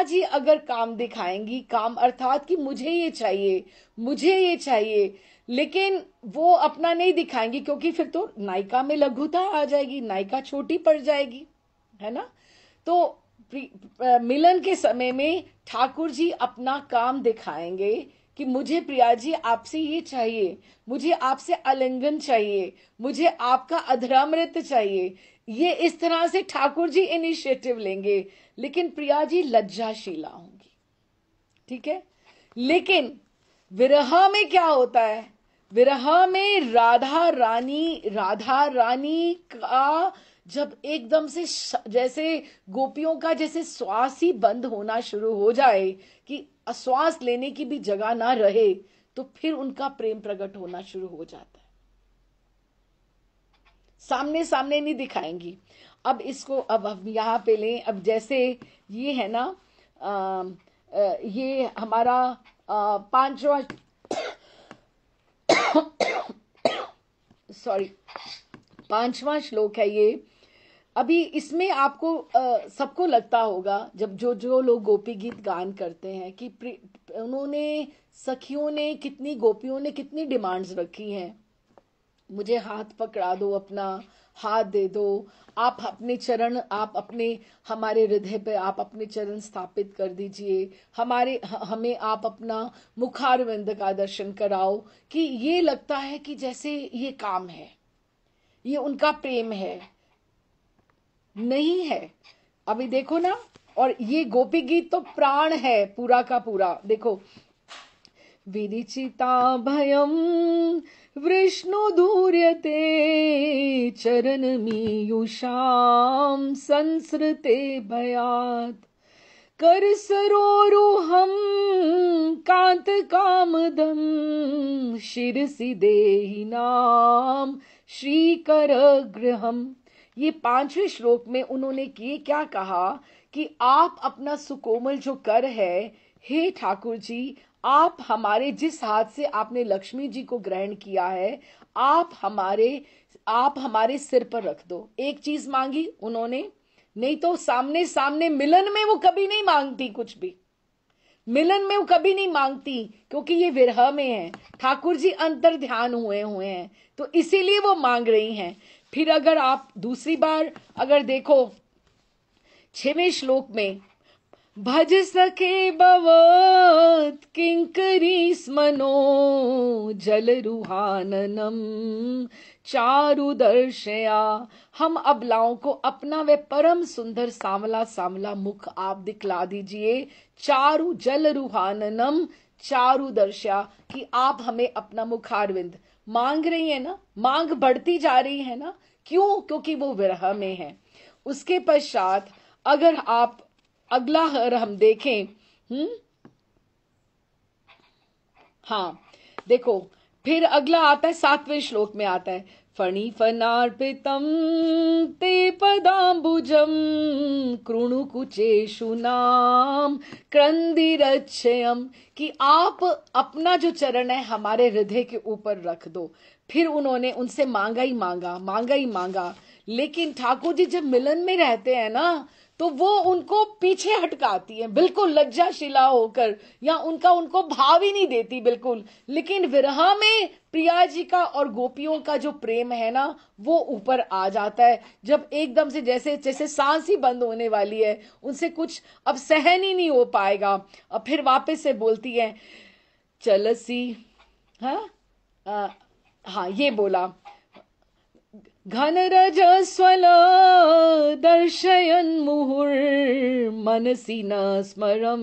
Speaker 1: जी अगर काम दिखाएंगी, काम अर्थात कि मुझे ये चाहिए, मुझे ये चाहिए, लेकिन वो अपना नहीं दिखाएंगी, क्योंकि फिर तो नायिका में लघुता आ जाएगी, नायिका छोटी पड़ जाएगी, है ना। तो मिलन के समय में ठाकुर जी अपना काम दिखाएंगे कि मुझे प्रिया जी आपसे ये चाहिए, मुझे आपसे आलिंगन चाहिए, मुझे आपका अधरामृत चाहिए। ये इस तरह से ठाकुर जी इनिशिएटिव लेंगे, लेकिन प्रिया जी लज्जाशीला होंगी। ठीक है। लेकिन विरह में क्या होता है? विरह में राधा रानी का जब एकदम से जैसे गोपियों का जैसे श्वास ही बंद होना शुरू हो जाए कि श्वास लेने की भी जगह ना रहे, तो फिर उनका प्रेम प्रकट होना शुरू हो जाता है। सामने सामने नहीं दिखाएंगी। अब इसको अब हम यहाँ पे लें, अब जैसे ये है ना, ये हमारा पांचवा पांचवा श्लोक है ये। अभी इसमें आपको सबको लगता होगा, जब जो लोग गोपी गीत गान करते हैं, कि उन्होंने सखियों ने कितनी, गोपियों ने कितनी डिमांड्स रखी हैं। मुझे हाथ पकड़ा दो, अपना हाथ दे दो, आप अपने चरण, आप अपने हमारे हृदय पे आप अपने चरण स्थापित कर दीजिए, हमें आप अपना मुखारविंद का दर्शन कराओ। कि ये लगता है कि जैसे ये काम है, ये उनका प्रेम है। नहीं है। अभी देखो ना, और ये गोपी गीत तो प्राण है पूरा का पूरा। देखो, विरिचिता भयम वृष्णु धूर्यते चरणमीयुषां संसृते भयात् कर सरोरुहं कांत कामदं शिरसि देहिनां श्रीकर गृहम्। ये पांचवें श्लोक में उन्होंने क्या कहा कि आप अपना सुकोमल जो कर है, हे ठाकुर जी, आप हमारे जिस हाथ से आपने लक्ष्मी जी को ग्रहण किया है, आप हमारे सिर पर रख दो। एक चीज मांगी उन्होंने, नहीं तो सामने सामने मिलन में वो कभी नहीं मांगती, कुछ भी मिलन में वो कभी नहीं मांगती, क्योंकि ये विरह में है। ठाकुर जी अंतर ध्यान हुए हैं, तो इसीलिए वो मांग रही हैं। फिर अगर आप दूसरी बार अगर देखो 6वें श्लोक में, भज सके भवत किंकरी स्मनो जल रुहाननम चारु दर्शया। हम अबलाओं को अपना वे परम सुंदर सांवला सांवला मुख आप दिखला दीजिए। चारु जल रुहाननम चारु दर्शया, कि आप हमें अपना मुखारविंद, मांग रही है ना, मांग बढ़ती जा रही है ना, क्यों? क्योंकि वो विरह में है। उसके पश्चात अगर आप अगला अगर हम देखें, हाँ देखो, फिर अगला आता है 7वें श्लोक में आता है, फणिफनार्पितम ते पदाम्बुजम कृणुकुचेषु नाम क्रंदिरच्छयम, कि आप अपना जो चरण है हमारे हृदय के ऊपर रख दो। फिर उन्होंने उनसे मांगा ही मांगा, मांगा ही मांगा, लेकिन ठाकुर जी जब मिलन में रहते हैं ना तो वो उनको पीछे हटकाती है, बिल्कुल लज्जाशिला होकर, या उनको भाव ही नहीं देती बिल्कुल। लेकिन विरह में प्रिया जी का और गोपियों का जो प्रेम है ना, वो ऊपर आ जाता है, जब एकदम से जैसे जैसे सांस ही बंद होने वाली है, उनसे कुछ अब सहन ही नहीं हो पाएगा। अब फिर वापस से बोलती है, चलसी, हाँ ये बोला, घन रजस्वल दर्शयन मुहुर्मनसि न स्मरम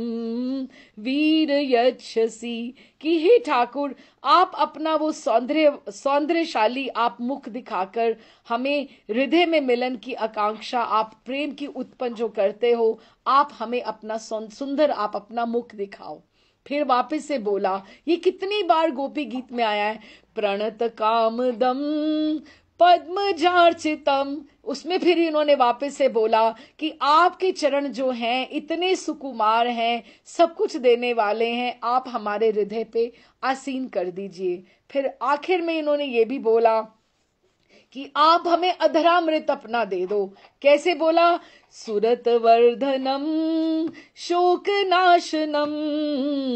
Speaker 1: वीर यच्छसि, कि हे ठाकुर आप अपना वो सौंदर्यशाली आप मुख दिखाकर हमें हृदय में मिलन की आकांक्षा, आप प्रेम की उत्पन्न जो करते हो, आप हमें अपना सुंदर आप अपना मुख दिखाओ। फिर वापस से बोला, ये कितनी बार गोपी गीत में आया है, प्रणत कामदम पद्मजार्चितम, उसमें फिर इन्होंने वापस से बोला कि आपके चरण जो हैं इतने सुकुमार हैं, सब कुछ देने वाले हैं, आप हमारे हृदय पे आसीन कर दीजिए। फिर आखिर में इन्होंने ये भी बोला कि आप हमें अधरामृत अपना दे दो। कैसे बोला, सुरत वर्धनम शोक नाशनम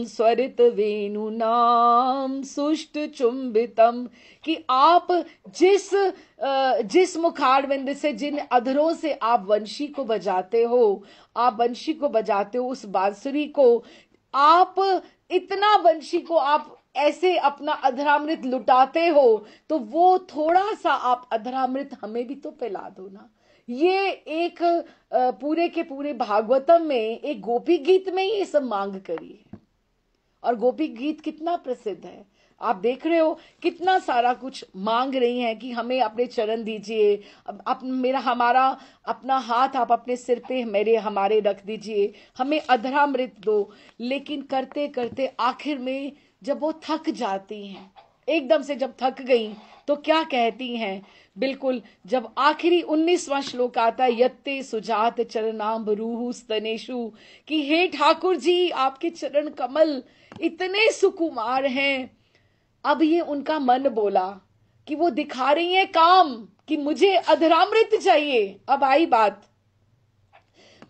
Speaker 1: स्वरित वेणु नाम सुष्ट चुंबितम, कि आप जिस मुखारविंद से, जिन अधरों से आप वंशी को बजाते हो, आप वंशी को बजाते हो, उस बांसुरी को आप इतना वंशी को आप ऐसे अपना अधरामृत लुटाते हो, तो वो थोड़ा सा आप अधरामृत हमें भी तो पिला दो ना। ये एक पूरे के पूरे भागवतम में एक गोपी गीत में ये सब मांग करी है। और गोपी गीत कितना प्रसिद्ध है, आप देख रहे हो, कितना सारा कुछ मांग रही हैं कि हमें अपने चरण दीजिए, हमारा अपना हाथ आप अपने सिर पे हमारे रख दीजिए, हमें अधरामृत दो। लेकिन करते करते आखिर में जब वो थक जाती हैं, एकदम से जब थक गई, तो क्या कहती हैं, बिल्कुल जब आखिरी 19वां श्लोक आता है, यत्ते सुजात चरणाम्बरूहु स्तनेषु, कि हे ठाकुर जी आपके चरण कमल इतने सुकुमार हैं। अब ये उनका मन बोला कि वो दिखा रही है काम कि मुझे अधरामृत चाहिए। अब आई बात,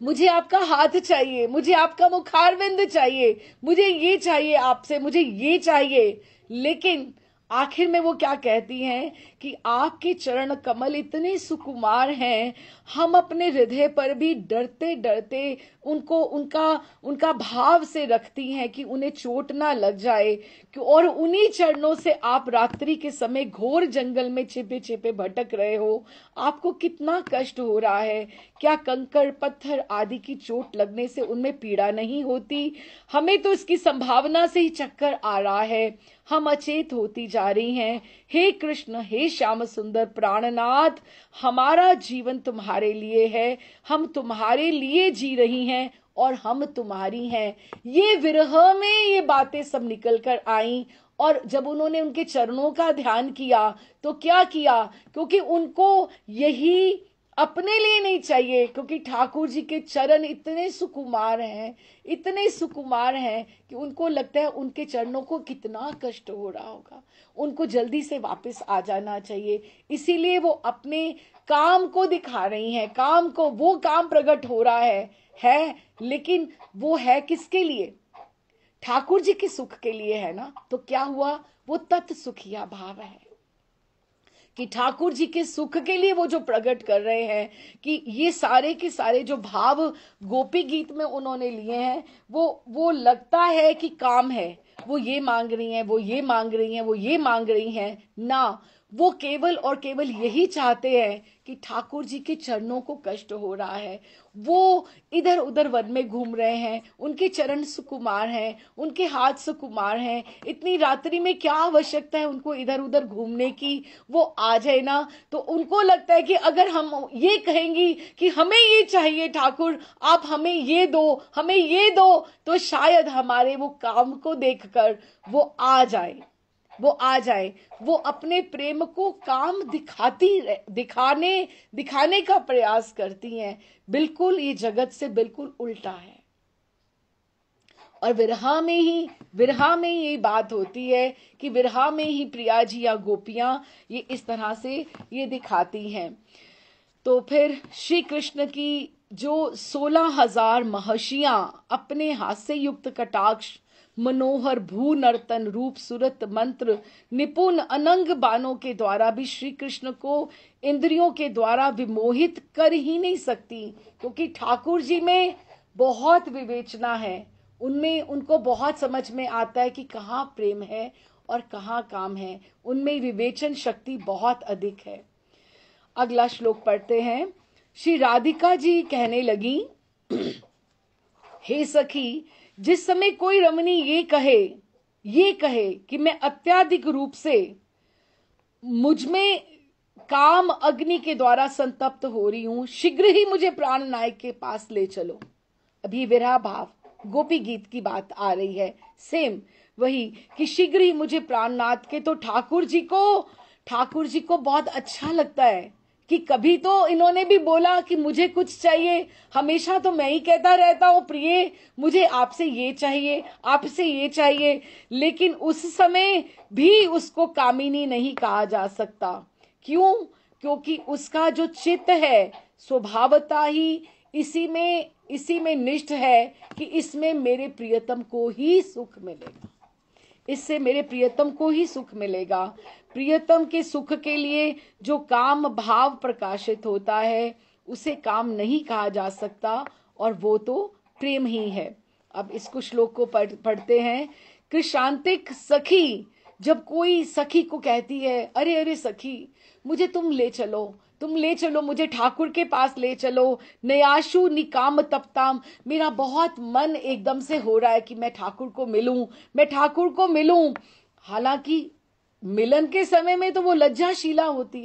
Speaker 1: मुझे आपका हाथ चाहिए, मुझे आपका मुखारविंद चाहिए, मुझे ये चाहिए आपसे, मुझे ये चाहिए। लेकिन आखिर में वो क्या कहती हैं कि आपके चरण कमल इतने सुकुमार हैं, हम अपने हृदय पर भी डरते डरते उनको उनका भाव से रखती हैं कि उन्हें चोट ना लग जाए। और उन्हीं चरणों से आप रात्रि के समय घोर जंगल में छिपे छिपे भटक रहे हो, आपको कितना कष्ट हो रहा है। क्या कंकड़ पत्थर आदि की चोट लगने से उनमें पीड़ा नहीं होती? हमें तो इसकी संभावना से ही चक्कर आ रहा है, हम अचेत होती जा रही हैं। हे कृष्ण, हे श्याम सुंदर प्राणनाथ, हमारा जीवन तुम्हारे लिए है, हम तुम्हारे लिए जी रही हैं और हम तुम्हारी हैं। ये विरह में ये बातें सब निकल कर आई। और जब उन्होंने उनके चरणों का ध्यान किया तो क्या किया, क्योंकि उनको यही अपने लिए नहीं चाहिए, क्योंकि ठाकुर जी के चरण इतने सुकुमार हैं, इतने सुकुमार हैं कि उनको लगता है उनके चरणों को कितना कष्ट हो रहा होगा, उनको जल्दी से वापस आ जाना चाहिए। इसीलिए वो अपने काम को दिखा रही हैं, काम को, वो काम प्रकट हो रहा है, लेकिन वो है किसके लिए? ठाकुर जी के सुख के लिए है ना। तो क्या हुआ, वो तत्सुखिया भाव है कि ठाकुर जी के सुख के लिए वो जो प्रकट कर रहे हैं, कि ये सारे के सारे जो भाव गोपी गीत में उन्होंने लिए हैं, वो लगता है कि काम है, वो ये मांग रही हैं, वो ये मांग रही हैं, वो ये मांग रही हैं ना, वो केवल और केवल यही चाहते हैं कि ठाकुर जी के चरणों को कष्ट हो रहा है, वो इधर उधर वन में घूम रहे हैं, उनके चरण सुकुमार हैं, उनके हाथ सुकुमार हैं, इतनी रात्रि में क्या आवश्यकता है उनको इधर उधर घूमने की, वो आ जाए ना। तो उनको लगता है कि अगर हम ये कहेंगी कि हमें ये चाहिए ठाकुर, आप हमें ये दो, हमें ये दो, तो शायद हमारे वो काम को देखकर वो आ जाए, वो अपने प्रेम को काम दिखाने का प्रयास करती हैं। बिल्कुल ये जगत से बिल्कुल उल्टा है। और विरहा में ही ये बात होती है कि विरहा में ही प्रिया जी या गोपियां ये इस तरह से ये दिखाती हैं। तो फिर श्री कृष्ण की जो 16,000 महर्षियां अपने हास्य युक्त कटाक्ष, मनोहर भू नर्तन, रूप सुरत मंत्र, निपुण अनंग बाणों के द्वारा भी श्री कृष्ण को इंद्रियों के द्वारा विमोहित कर ही नहीं सकती, क्योंकि ठाकुर जी में बहुत विवेचना है, उनमें उनको बहुत समझ में आता है कि कहाँ प्रेम है और कहाँ काम है, उनमें विवेचन शक्ति बहुत अधिक है। अगला श्लोक पढ़ते हैं। श्री राधिका जी कहने लगी, हे सखी, जिस समय कोई रमणी ये कहे कि मैं अत्याधिक रूप से मुझ में काम अग्नि के द्वारा संतप्त हो रही हूं, शीघ्र ही मुझे प्राण नायक के पास ले चलो। अभी विरह भाव गोपी गीत की बात आ रही है, सेम वही कि शीघ्र ही मुझे प्राणनाथ के। तो ठाकुर जी को बहुत अच्छा लगता है कि कभी तो इन्होंने भी बोला कि मुझे कुछ चाहिए, हमेशा तो मैं ही कहता रहता हूं प्रिय मुझे आपसे ये चाहिए, आपसे ये चाहिए, लेकिन उस समय भी उसको कामिनी नहीं कहा जा सकता। क्यों? क्योंकि उसका जो चित्त है स्वभावता ही इसी में निष्ठ है कि इसमें मेरे प्रियतम को ही सुख मिलेगा, इससे मेरे प्रियतम को ही सुख मिलेगा। प्रियतम के सुख के लिए जो काम भाव प्रकाशित होता है उसे काम नहीं कहा जा सकता, और वो तो प्रेम ही है। अब इसको श्लोक को पढ़ते हैं। कृशांतिक सखी, जब कोई सखी को कहती है, अरे अरे सखी मुझे तुम ले चलो, मुझे ठाकुर के पास ले चलो, नयाशु निकाम तपताम, मेरा बहुत मन एकदम से हो रहा है कि मैं ठाकुर को मिलूं। हालांकि मिलन के समय में तो वो लज्जाशीला होती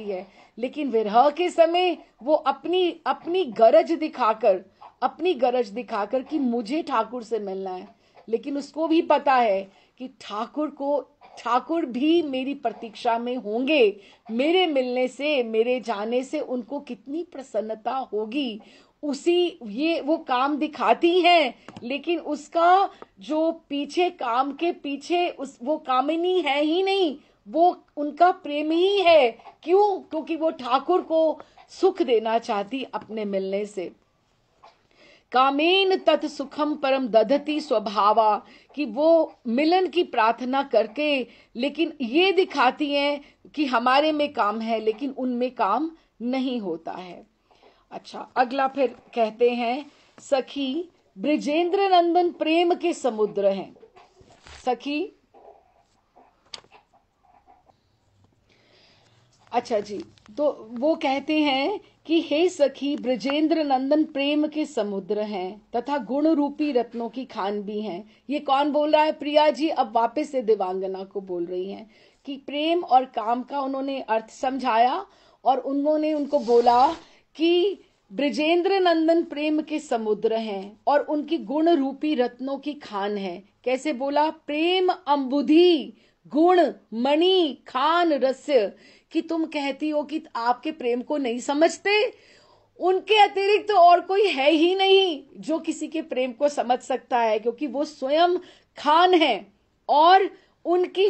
Speaker 1: है, लेकिन विरह के समय वो अपनी गरज दिखाकर कि मुझे ठाकुर से मिलना है, लेकिन उसको भी पता है कि ठाकुर भी मेरी प्रतीक्षा में होंगे, मेरे मिलने से, मेरे जाने से उनको कितनी प्रसन्नता होगी। वो काम दिखाती हैं, लेकिन उसका जो काम के पीछे वो कामिनी है ही नहीं, वो उनका प्रेम ही है। क्यों? क्योंकि वो ठाकुर को सुख देना चाहती अपने मिलने से। कामेन तत् सुखम परम दधति स्वभावा, कि वो मिलन की प्रार्थना करके लेकिन ये दिखाती हैं कि हमारे में काम है, लेकिन उनमें काम नहीं होता है। अच्छा, अगला फिर कहते हैं, सखी ब्रिजेंद्र नंदन प्रेम के समुद्र हैं। सखी, अच्छा जी, तो वो कहते हैं कि हे सखी ब्रजेंद्र नंदन प्रेम के समुद्र हैं तथा गुण रूपी रत्नों की खान भी हैं। ये कौन बोल रहा है? प्रिया जी अब वापस से देवांगना को बोल रही हैं कि प्रेम और काम का उन्होंने अर्थ समझाया, और उन्होंने उनको बोला कि ब्रजेंद्र नंदन प्रेम के समुद्र हैं और उनकी गुण रूपी रत्नों की खान है। कैसे बोला? प्रेम अम्बुधि गुण मणि खान रस्य, कि तुम कहती हो कि आपके प्रेम को नहीं समझते, उनके अतिरिक्त तो और कोई है ही नहीं जो किसी के प्रेम को समझ सकता है, क्योंकि वो स्वयं खान है। और उनकी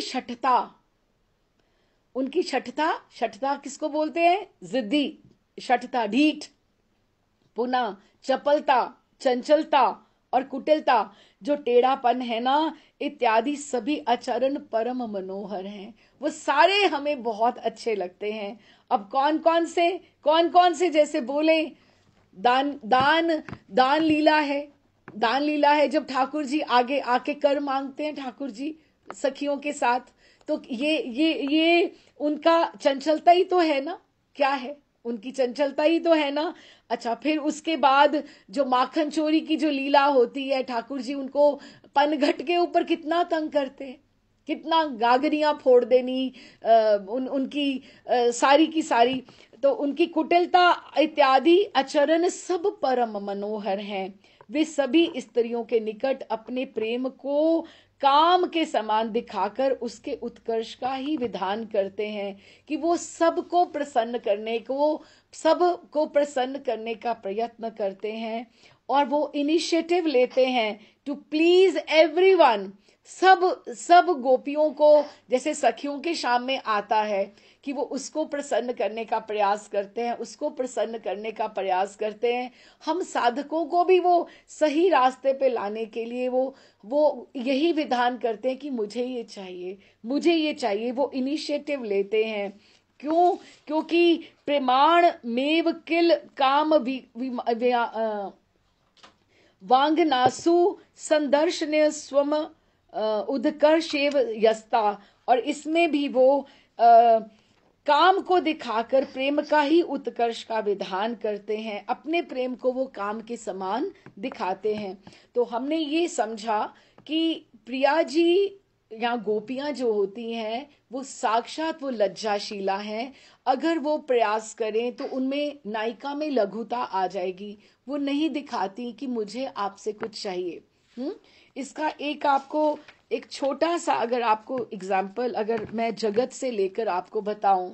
Speaker 1: शठता किसको बोलते हैं? जिद्दी, शठता, ढीठ, पुनः चपलता, चंचलता और कुटिलता, जो टेढ़ापन है ना, इत्यादि सभी आचरण परम मनोहर हैं। वो सारे हमें बहुत अच्छे लगते हैं। अब कौन कौन से जैसे बोले दान लीला है। जब ठाकुर जी आगे आके कर मांगते हैं, ठाकुर जी सखियों के साथ, तो ये उनका चंचलता ही तो है ना, क्या है, उनकी चंचलता ही तो है ना। अच्छा, फिर उसके बाद जो माखन चोरी की जो लीला होती है, ठाकुर जी उनको पनघट के ऊपर कितना तंग करते हैं, कितना गागरियां फोड़ देनी, उनकी सारी की सारी, तो उनकी कुटिलता इत्यादि आचरण सब परम मनोहर हैं। वे सभी स्त्रियों के निकट अपने प्रेम को काम के समान दिखाकर उसके उत्कर्ष का ही विधान करते हैं कि वो सबको प्रसन्न करने को, सबको प्रसन्न करने का प्रयत्न करते हैं और वो इनिशिएटिव लेते हैं टू प्लीज एवरीवन। सब गोपियों को, जैसे सखियों के शाम में आता है कि वो उसको प्रसन्न करने का प्रयास करते हैं, उसको प्रसन्न करने का प्रयास करते हैं। हम साधकों को भी वो सही रास्ते पे लाने के लिए वो यही विधान करते हैं कि मुझे ये चाहिए, मुझे ये चाहिए। वो इनिशिएटिव लेते हैं। क्यों? क्योंकि प्रमाण मेव किल काम वांगनासु संदर्शन स्वम उदकर्षेव यस्ता। और इसमें भी वो काम को दिखाकर प्रेम का ही उत्कर्ष का विधान करते हैं, अपने प्रेम को वो काम के समान दिखाते हैं। तो हमने ये समझा कि प्रिया जी या गोपियां जो होती हैं वो साक्षात वो लज्जाशीला हैं। अगर वो प्रयास करें तो उनमें नायिका में लघुता आ जाएगी, वो नहीं दिखाती कि मुझे आपसे कुछ चाहिए। इसका एक आपको एक छोटा सा अगर आपको एग्जाम्पल अगर मैं जगत से लेकर आपको बताऊं,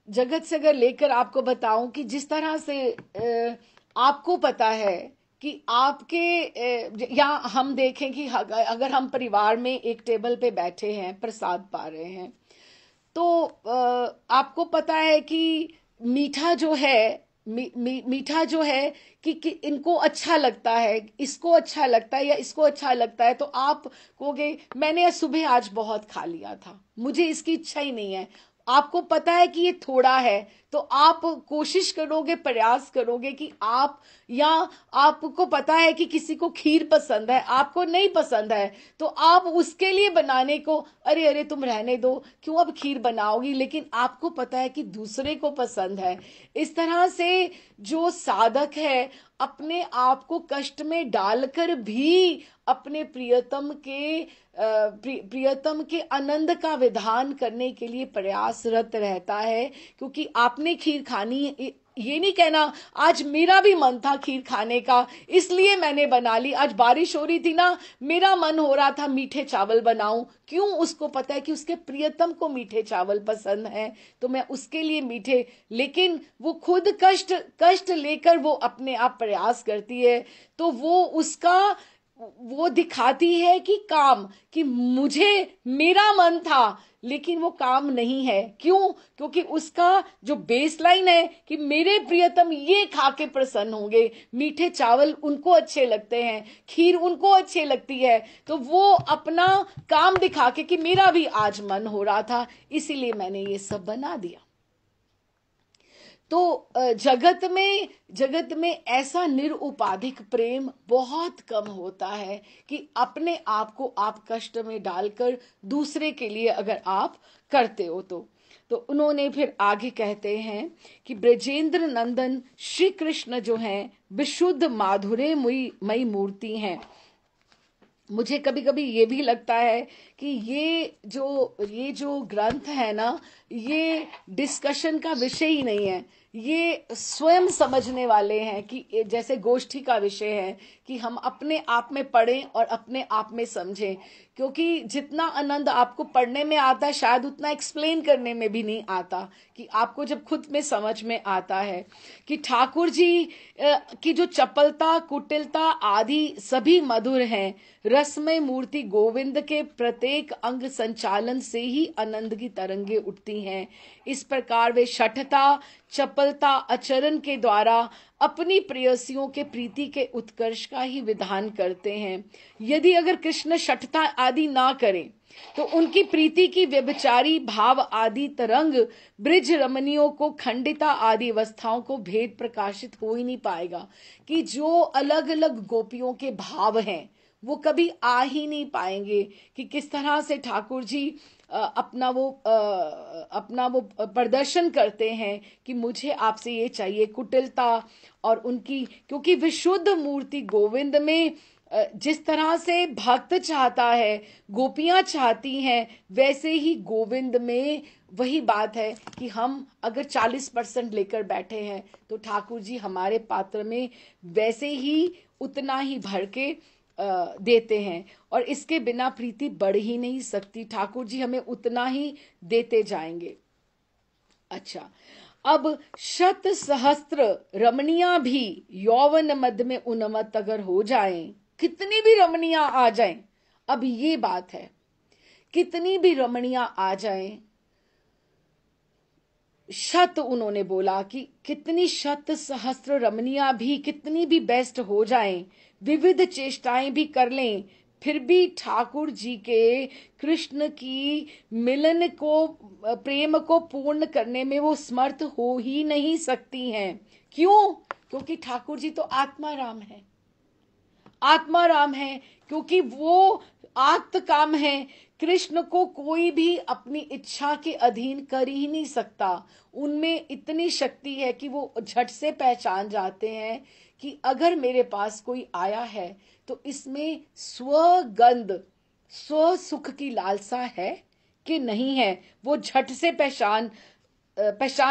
Speaker 1: जगत से अगर लेकर आपको बताऊं कि जिस तरह से आपको पता है कि आपके या हम देखें कि अगर हम परिवार में एक टेबल पे बैठे हैं, प्रसाद पा रहे हैं, तो आपको पता है कि मीठा जो है मीठा जो है कि इनको अच्छा लगता है, इसको अच्छा लगता है या इसको अच्छा लगता है, तो आप कहोगे मैंने सुबह आज बहुत खा लिया था, मुझे इसकी इच्छा ही नहीं है। आपको पता है कि ये थोड़ा है, तो आप कोशिश करोगे, प्रयास करोगे कि आप, या आपको पता है कि किसी को खीर पसंद है, आपको नहीं पसंद है, तो आप उसके लिए बनाने को, अरे अरे तुम रहने दो, क्यों अब खीर बनाओगी, लेकिन आपको पता है कि दूसरे को पसंद है। इस तरह से जो साधक है अपने आप को कष्ट में डालकर भी अपने प्रियतम के आनंद का विधान करने के लिए प्रयासरत रहता है। क्योंकि आपने खीर खानी, ये नहीं कहना आज मेरा भी मन था खीर खाने का इसलिए मैंने बना ली, आज बारिश हो रही थी ना, मेरा मन हो रहा था मीठे चावल बनाऊं। क्यों? उसको पता है कि उसके प्रियतम को मीठे चावल पसंद है, तो मैं उसके लिए मीठे, लेकिन वो खुद कष्ट लेकर वो अपने आप प्रयास करती है, तो वो दिखाती है कि काम, कि मुझे मेरा मन था लेकिन वो काम नहीं है। क्यों? क्योंकि उसका जो बेसलाइन है कि मेरे प्रियतम ये खा के प्रसन्न होंगे, मीठे चावल उनको अच्छे लगते हैं, खीर उनको अच्छे लगती है, तो वो अपना काम दिखा के कि मेरा भी आज मन हो रहा था इसीलिए मैंने ये सब बना दिया। तो जगत में ऐसा निरुपाधिक प्रेम बहुत कम होता है कि अपने आप को आप कष्ट में डालकर दूसरे के लिए अगर आप करते हो तो उन्होंने फिर आगे कहते हैं कि ब्रजेंद्र नंदन श्री कृष्ण जो हैं विशुद्ध माधुर्य मई मूर्ति हैं। मुझे कभी कभी ये भी लगता है कि ये जो ग्रंथ है ना, ये डिस्कशन का विषय ही नहीं है, ये स्वयं समझने वाले हैं कि जैसे गोष्ठी का विषय है कि हम अपने आप में पढ़ें और अपने आप में समझें। क्योंकि जितना आनंद आपको पढ़ने में आता है शायद उतना एक्सप्लेन करने में भी नहीं आता, कि आपको जब खुद में समझ में आता है कि ठाकुर जी की जो चपलता कुटिलता आदि सभी मधुर हैं। रसमय मूर्ति गोविंद के प्रत्येक अंग संचालन से ही आनंद की तरंगे उठती हैं। इस प्रकार वे शठता चपलता आचरण के द्वारा अपनी प्रेयसियों के प्रीति के उत्कर्ष का ही विधान करते हैं। यदि अगर कृष्ण शठता आदि ना करें तो उनकी प्रीति की व्यभिचारी भाव आदि तरंग ब्रिज रमणियों को खंडिता आदि अवस्थाओं को भेद प्रकाशित हो ही नहीं पाएगा। कि जो अलग अलग गोपियों के भाव हैं वो कभी आ ही नहीं पाएंगे कि किस तरह से ठाकुर जी अपना वो प्रदर्शन करते हैं कि मुझे आपसे ये चाहिए, कुटिलता और उनकी, क्योंकि विशुद्ध मूर्ति गोविंद में जिस तरह से भक्त चाहता है, गोपियां चाहती हैं, वैसे ही गोविंद में वही बात है कि हम अगर 40% लेकर बैठे हैं तो ठाकुर जी हमारे पात्र में वैसे ही उतना ही भर के देते हैं, और इसके बिना प्रीति बढ़ ही नहीं सकती। ठाकुर जी हमें उतना ही देते जाएंगे। अच्छा, अब शत सहस्त्र रमणियां भी यौवन मद में उन्मत्त अगर हो जाएं, कितनी भी रमणियां आ जाएं, अब ये बात है, कितनी भी रमणियां आ जाएं, शत उन्होंने बोला कि कितनी शत सहस्त्र रमणियां भी कितनी भी बेस्ट हो जाएं, विविध चेष्टाएं भी कर लें, फिर भी ठाकुर जी के कृष्ण की मिलन को, प्रेम को पूर्ण करने में वो समर्थ हो ही नहीं सकती हैं। क्यों? क्योंकि ठाकुर जी तो आत्माराम है, आत्माराम है, क्योंकि वो आत्मकाम है। कृष्ण को कोई भी अपनी इच्छा के अधीन कर ही नहीं सकता। उनमें इतनी शक्ति है कि वो झट से पहचान जाते हैं कि अगर मेरे पास कोई आया है तो इसमें स्वगंध, स्व सुख की लालसा है कि नहीं है, वो झट से पहचान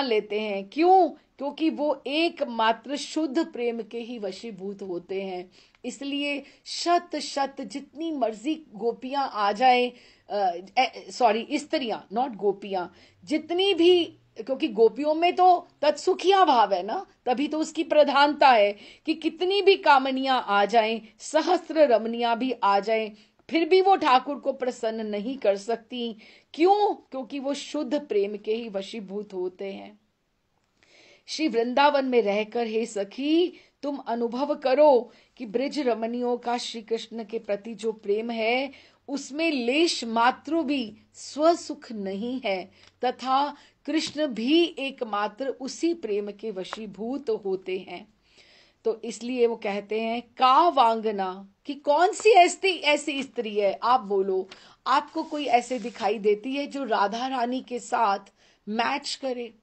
Speaker 1: लेते हैं। क्यों? क्योंकि वो एकमात्र शुद्ध प्रेम के ही वशीभूत होते हैं। इसलिए शत शत जितनी मर्जी गोपियां आ जाए, स्त्रियां, नॉट गोपियां, जितनी भी, क्योंकि गोपियों में तो तत्सुखिया भाव है ना, तभी तो उसकी प्रधानता है कि कितनी भी कामनियां आ जाएं, सहस्त्र रमनियां भी आ जाएं, फिर भी वो ठाकुर को प्रसन्न नहीं कर सकती। क्यों? क्योंकि वो शुद्ध प्रेम के ही वशीभूत होते हैं। श्री वृंदावन में रहकर हे सखी तुम अनुभव करो कि ब्रिज रमणियों का श्री कृष्ण के प्रति जो प्रेम है उसमें लेश मात्र भी स्वसुख नहीं है, तथा कृष्ण भी एकमात्र उसी प्रेम के वशीभूत होते हैं। तो इसलिए वो कहते हैं का वांगना, कि कौन सी ऐसी स्त्री है, आप बोलो, आपको कोई ऐसे दिखाई देती है जो राधा रानी के साथ मैच करे?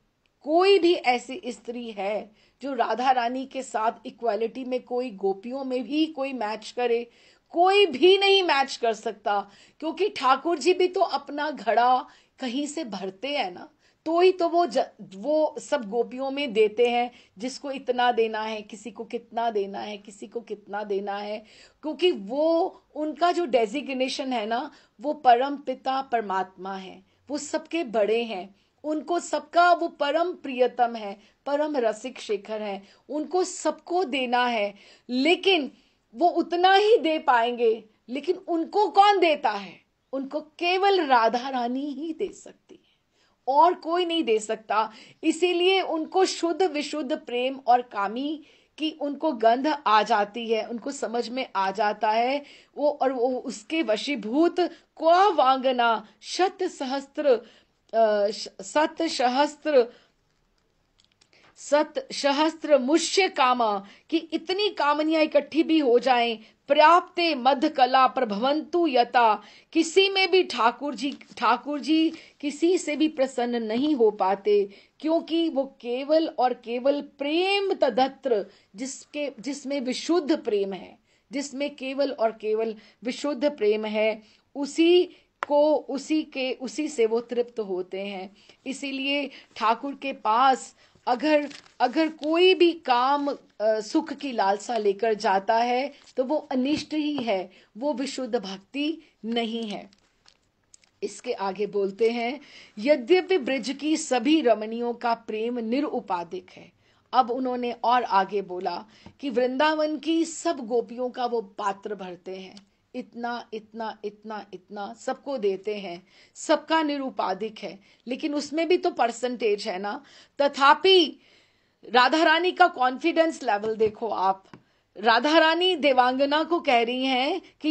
Speaker 1: कोई भी ऐसी स्त्री है जो राधा रानी के साथ इक्वालिटी में, कोई गोपियों में भी कोई मैच करे? कोई भी नहीं मैच कर सकता, क्योंकि ठाकुर जी भी तो अपना घड़ा कहीं से भरते हैं ना, तो ही तो वो सब गोपियों में देते हैं, जिसको इतना देना है, किसी को कितना देना है, किसी को कितना देना है, क्योंकि वो उनका जो डेजिग्नेशन है ना, वो परम पिता परमात्मा है, वो सबके बड़े हैं, उनको सबका वो परम प्रियतम है, परम रसिक शेखर है, उनको सबको देना है, लेकिन वो उतना ही दे पाएंगे। लेकिन उनको कौन देता है? उनको केवल राधा रानी ही दे सकती है, और कोई नहीं दे सकता। इसीलिए उनको शुद्ध विशुद्ध प्रेम और कामी की उनको गंध आ जाती है, उनको समझ में आ जाता है वो, और वो उसके वशीभूत को वांगना शत सहस्त्र मुष्य कामा, कि इतनी कामनियां इकट्ठी भी हो जाएं, प्राप्ते मध्य कला प्रभवंतु यता, किसी में भी ठाकुर जी किसी से भी प्रसन्न नहीं हो पाते, क्योंकि वो केवल और केवल प्रेम तदत्र, जिसमें विशुद्ध प्रेम है, जिसमें केवल और केवल विशुद्ध प्रेम है, उसी से वो तृप्त होते हैं। इसीलिए ठाकुर के पास अगर कोई भी काम सुख की लालसा लेकर जाता है तो वो अनिष्ट ही है, वो विशुद्ध भक्ति नहीं है। इसके आगे बोलते हैं, यद्यपि ब्रिज की सभी रमणियों का प्रेम निरुपाधिक है। अब उन्होंने और आगे बोला कि वृंदावन की सब गोपियों का वो पात्र भरते हैं, इतना इतना इतना इतना सबको देते हैं, सबका निरुपाधिक है, लेकिन उसमें भी तो परसेंटेज है ना। तथापि राधा रानी का कॉन्फिडेंस लेवल देखो आप, राधा रानी देवांगना को कह रही हैं कि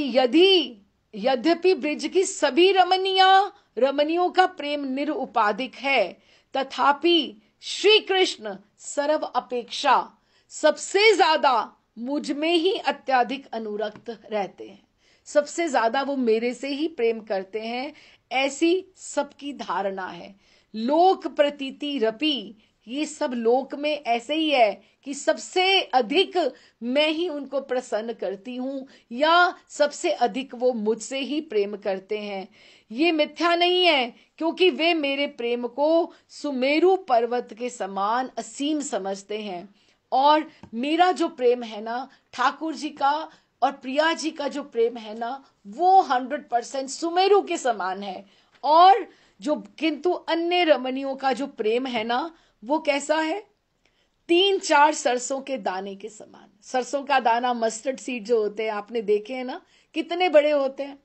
Speaker 1: यद्यपि ब्रिज की सभी रमणियों का प्रेम निरुपाधिक है, तथापि श्री कृष्ण सर्व अपेक्षा सबसे ज्यादा मुझ में ही अत्यधिक अनुरक्त रहते हैं। सबसे ज्यादा वो मेरे से ही प्रेम करते हैं, ऐसी सबकी धारणा है। लोक प्रतीति रपी, ये सब लोक में ऐसे ही है कि सबसे अधिक मैं ही उनको प्रसन्न करती हूं, या सबसे अधिक वो मुझसे ही प्रेम करते हैं। ये मिथ्या नहीं है, क्योंकि वे मेरे प्रेम को सुमेरु पर्वत के समान असीम समझते हैं। और मेरा जो प्रेम है ना ठाकुर जी का, और प्रिया जी का जो प्रेम है ना, वो 100% सुमेरु के समान है। और जो किंतु अन्य रमणियों का जो प्रेम है ना, वो कैसा है? 3-4 सरसों के दाने के समान। सरसों का दाना, मस्टर्ड सीड जो होते हैं, आपने देखे हैं ना, कितने बड़े होते हैं।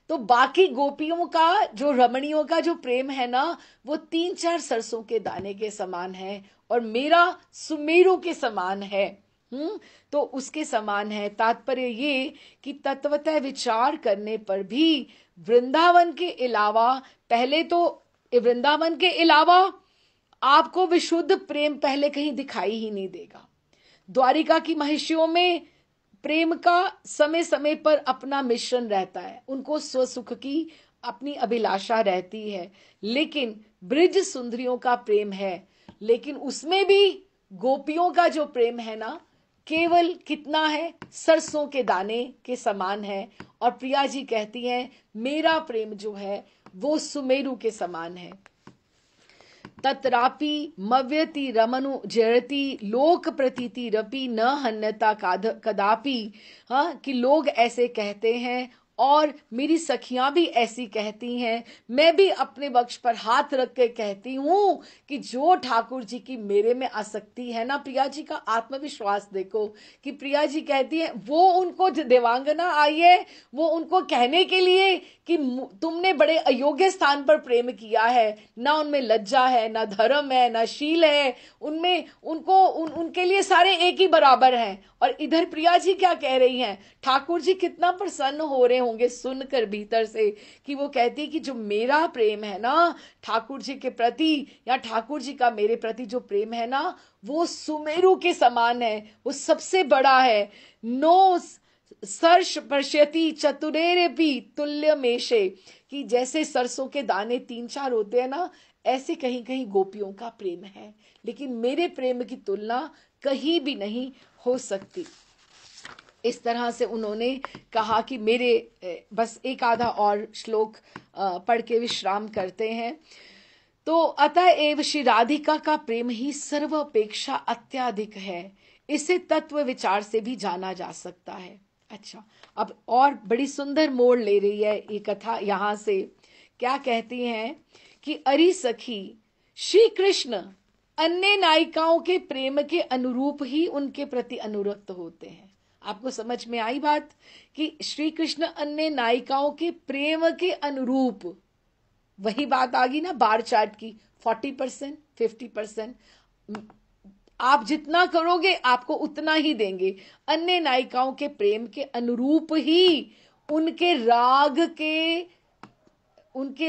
Speaker 1: तो बाकी गोपियों का, जो रमणियों का जो प्रेम है ना, वो 3-4 सरसों के दाने के समान है, और मेरा सुमेरु के समान है। तो उसके समान है। तात्पर्य ये कि तत्वतः विचार करने पर भी वृंदावन के अलावा, पहले तो वृंदावन के अलावा आपको विशुद्ध प्रेम पहले कहीं दिखाई ही नहीं देगा। द्वारिका की महिषियों में प्रेम का समय समय पर अपना मिश्रण रहता है, उनको स्वसुख की अपनी अभिलाषा रहती है। लेकिन ब्रिज सुंदरियों का प्रेम है, लेकिन उसमें भी गोपियों का जो प्रेम है ना, केवल कितना है? सरसों के दाने के समान है। और प्रिया जी कहती हैं मेरा प्रेम जो है वो सुमेरु के समान है। तत्रापि मव्यति रमनु जयति लोक प्रतीति रपि न हन्यता कदापि। हाँ, कि लोग ऐसे कहते हैं और मेरी सखियां भी ऐसी कहती हैं। मैं भी अपने वक्ष पर हाथ रख के कहती हूं कि जो ठाकुर जी की मेरे में आसक्ति है ना, प्रिया जी का आत्मविश्वास देखो कि प्रिया जी कहती है वो उनको देवांगना आई है, वो उनको कहने के लिए कि तुमने बड़े अयोग्य स्थान पर प्रेम किया है, ना उनमें लज्जा है, ना धर्म है, ना शील है, उनमें उनके लिए सारे एक ही बराबर हैं। और इधर प्रिया जी क्या कह रही हैं? ठाकुर जी कितना प्रसन्न हो रहे होंगे सुनकर भीतर से कि वो कहती कि जो मेरा प्रेम है ना ठाकुर जी के प्रति, या ठाकुर जी का मेरे प्रति जो प्रेम है ना, वो सुमेरु के समान है, वो सबसे बड़ा है। नो सर्ष पश्यति चतुरेरपि तुल्य मेषे, कि जैसे सरसों के दाने 3-4 होते हैं ना, ऐसे कहीं कहीं गोपियों का प्रेम है, लेकिन मेरे प्रेम की तुलना कहीं भी नहीं हो सकती। इस तरह से उन्होंने कहा कि मेरे, बस एक आधा और श्लोक पढ़ के विश्राम करते हैं। तो अतएव श्री राधिका का प्रेम ही सर्वापेक्षा अत्याधिक है, इसे तत्व विचार से भी जाना जा सकता है। अच्छा, अब और बड़ी सुंदर मोड़ ले रही है ये कथा। यहां से क्या कहती हैं कि अरि सखी, श्री कृष्ण अन्य नायिकाओं के प्रेम के अनुरूप ही उनके प्रति अनुरक्त होते हैं। आपको समझ में आई बात कि श्री कृष्ण अन्य नायिकाओं के प्रेम के अनुरूप, वही बात आ गई ना बार चार्ट की, 40% 50%, आप जितना करोगे आपको उतना ही देंगे। अन्य नायिकाओं के प्रेम के अनुरूप ही उनके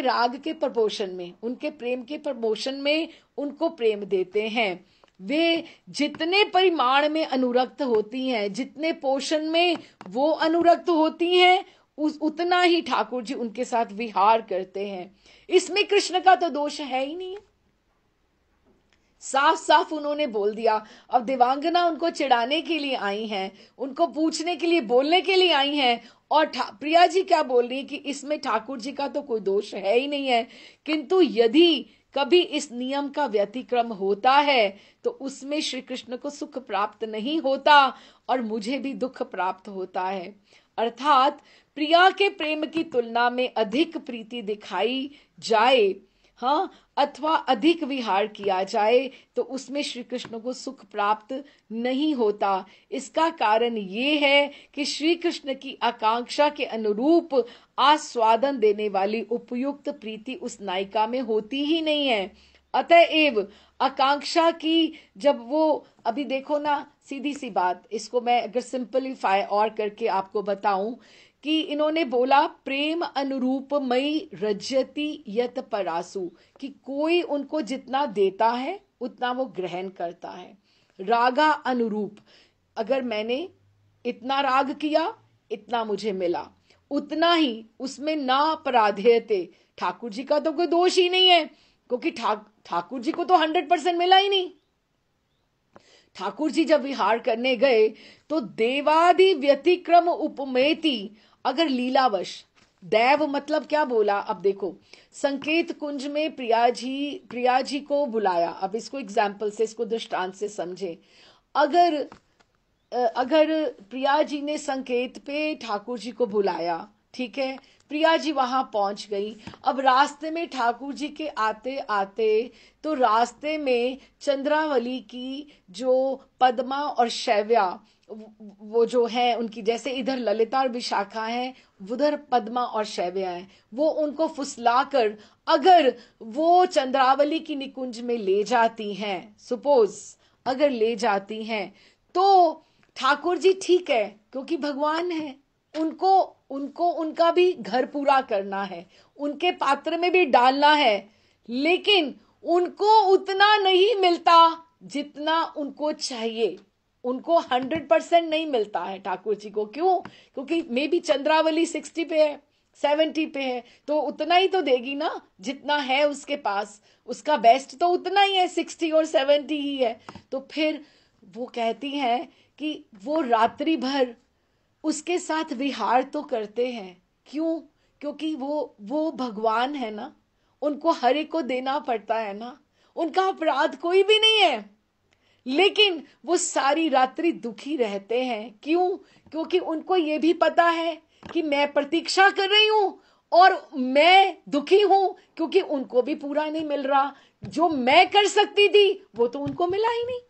Speaker 1: राग के प्रपोर्शन में, उनके प्रेम के प्रपोर्शन में उनको प्रेम देते हैं। वे जितने परिमाण में अनुरक्त होती हैं, जितने पोषण में वो अनुरक्त होती हैं, उतना ही ठाकुर जी उनके साथ विहार करते हैं। इसमें कृष्ण का तो दोष है ही नहीं, साफ साफ उन्होंने बोल दिया। अब देवांगना उनको चिढ़ाने के लिए आई हैं, उनको पूछने के लिए, बोलने के लिए आई हैं, और प्रिया जी क्या बोल रही है कि इसमें ठाकुर जी का तो कोई दोष है ही नहीं है, किंतु यदि कभी इस नियम का व्यतिक्रम होता है तो उसमें श्री कृष्ण को सुख प्राप्त नहीं होता और मुझे भी दुख प्राप्त होता है। अर्थात प्रिया के प्रेम की तुलना में अधिक प्रीति दिखाई जाए, हाँ, अथवा अधिक विहार किया जाए तो उसमें श्री कृष्ण को सुख प्राप्त नहीं होता। इसका कारण ये है कि श्री कृष्ण की आकांक्षा के अनुरूप आस्वादन देने वाली उपयुक्त प्रीति उस नायिका में होती ही नहीं है। अतएव आकांक्षा की, जब वो, अभी देखो ना, सीधी सी बात, इसको मैं अगर सिंपलीफाई और करके आपको बताऊं कि इन्होंने बोला प्रेम अनुरूप मई रज्यति यत परासु, कि कोई उनको जितना देता है उतना वो ग्रहण करता है। रागा अनुरूप, अगर मैंने इतना राग किया इतना मुझे मिला, उतना ही उसमें ना अपराधेयते, ठाकुर जी का तो कोई दोष ही नहीं है, क्योंकि ठाकुर जी को तो 100% मिला ही नहीं। ठाकुर जी जब विहार करने गए तो देवादि व्यतिक्रम उपमेति, अगर लीलावश, दैव मतलब क्या बोला, अब देखो संकेत कुंज में प्रिया जी को बुलाया, अब इसको एग्जाम्पल से, इसको दृष्टांत से समझे। अगर प्रिया जी ने संकेत पे ठाकुर जी को बुलाया, ठीक है, प्रिया जी वहां पहुंच गई। अब रास्ते में ठाकुर जी के आते आते तो रास्ते में चंद्रावली की जो पद्मा और शैव्या, वो जो है उनकी, जैसे इधर ललिता और विशाखा है, उधर पद्मा और शैव्या है, वो उनको फुसलाकर अगर वो चंद्रावली की निकुंज में ले जाती हैं, सपोज अगर ले जाती हैं, तो ठाकुर जी ठीक है, क्योंकि भगवान है, उनको उनका भी घर पूरा करना है, उनके पात्र में भी डालना है, लेकिन उनको उतना नहीं मिलता जितना उनको चाहिए। उनको 100% नहीं मिलता है ठाकुर जी को। क्यों? क्योंकि मे बी चंद्रावली 60 पे है, 70 पे है, तो उतना ही तो देगी ना जितना है उसके पास। उसका बेस्ट तो उतना ही है, 60 और 70 ही है। तो फिर वो कहती हैं कि वो रात्रि भर उसके साथ विहार तो करते हैं। क्यों? क्योंकि वो भगवान है ना, उनको हर एक को देना पड़ता है ना, उनका अपराध कोई भी नहीं है, लेकिन वो सारी रात्रि दुखी रहते हैं। क्यों? क्योंकि उनको ये भी पता है कि मैं प्रतीक्षा कर रही हूं और मैं दुखी हूं, क्योंकि उनको भी पूरा नहीं मिल रहा। जो मैं कर सकती थी वो तो उनको मिला ही नहीं,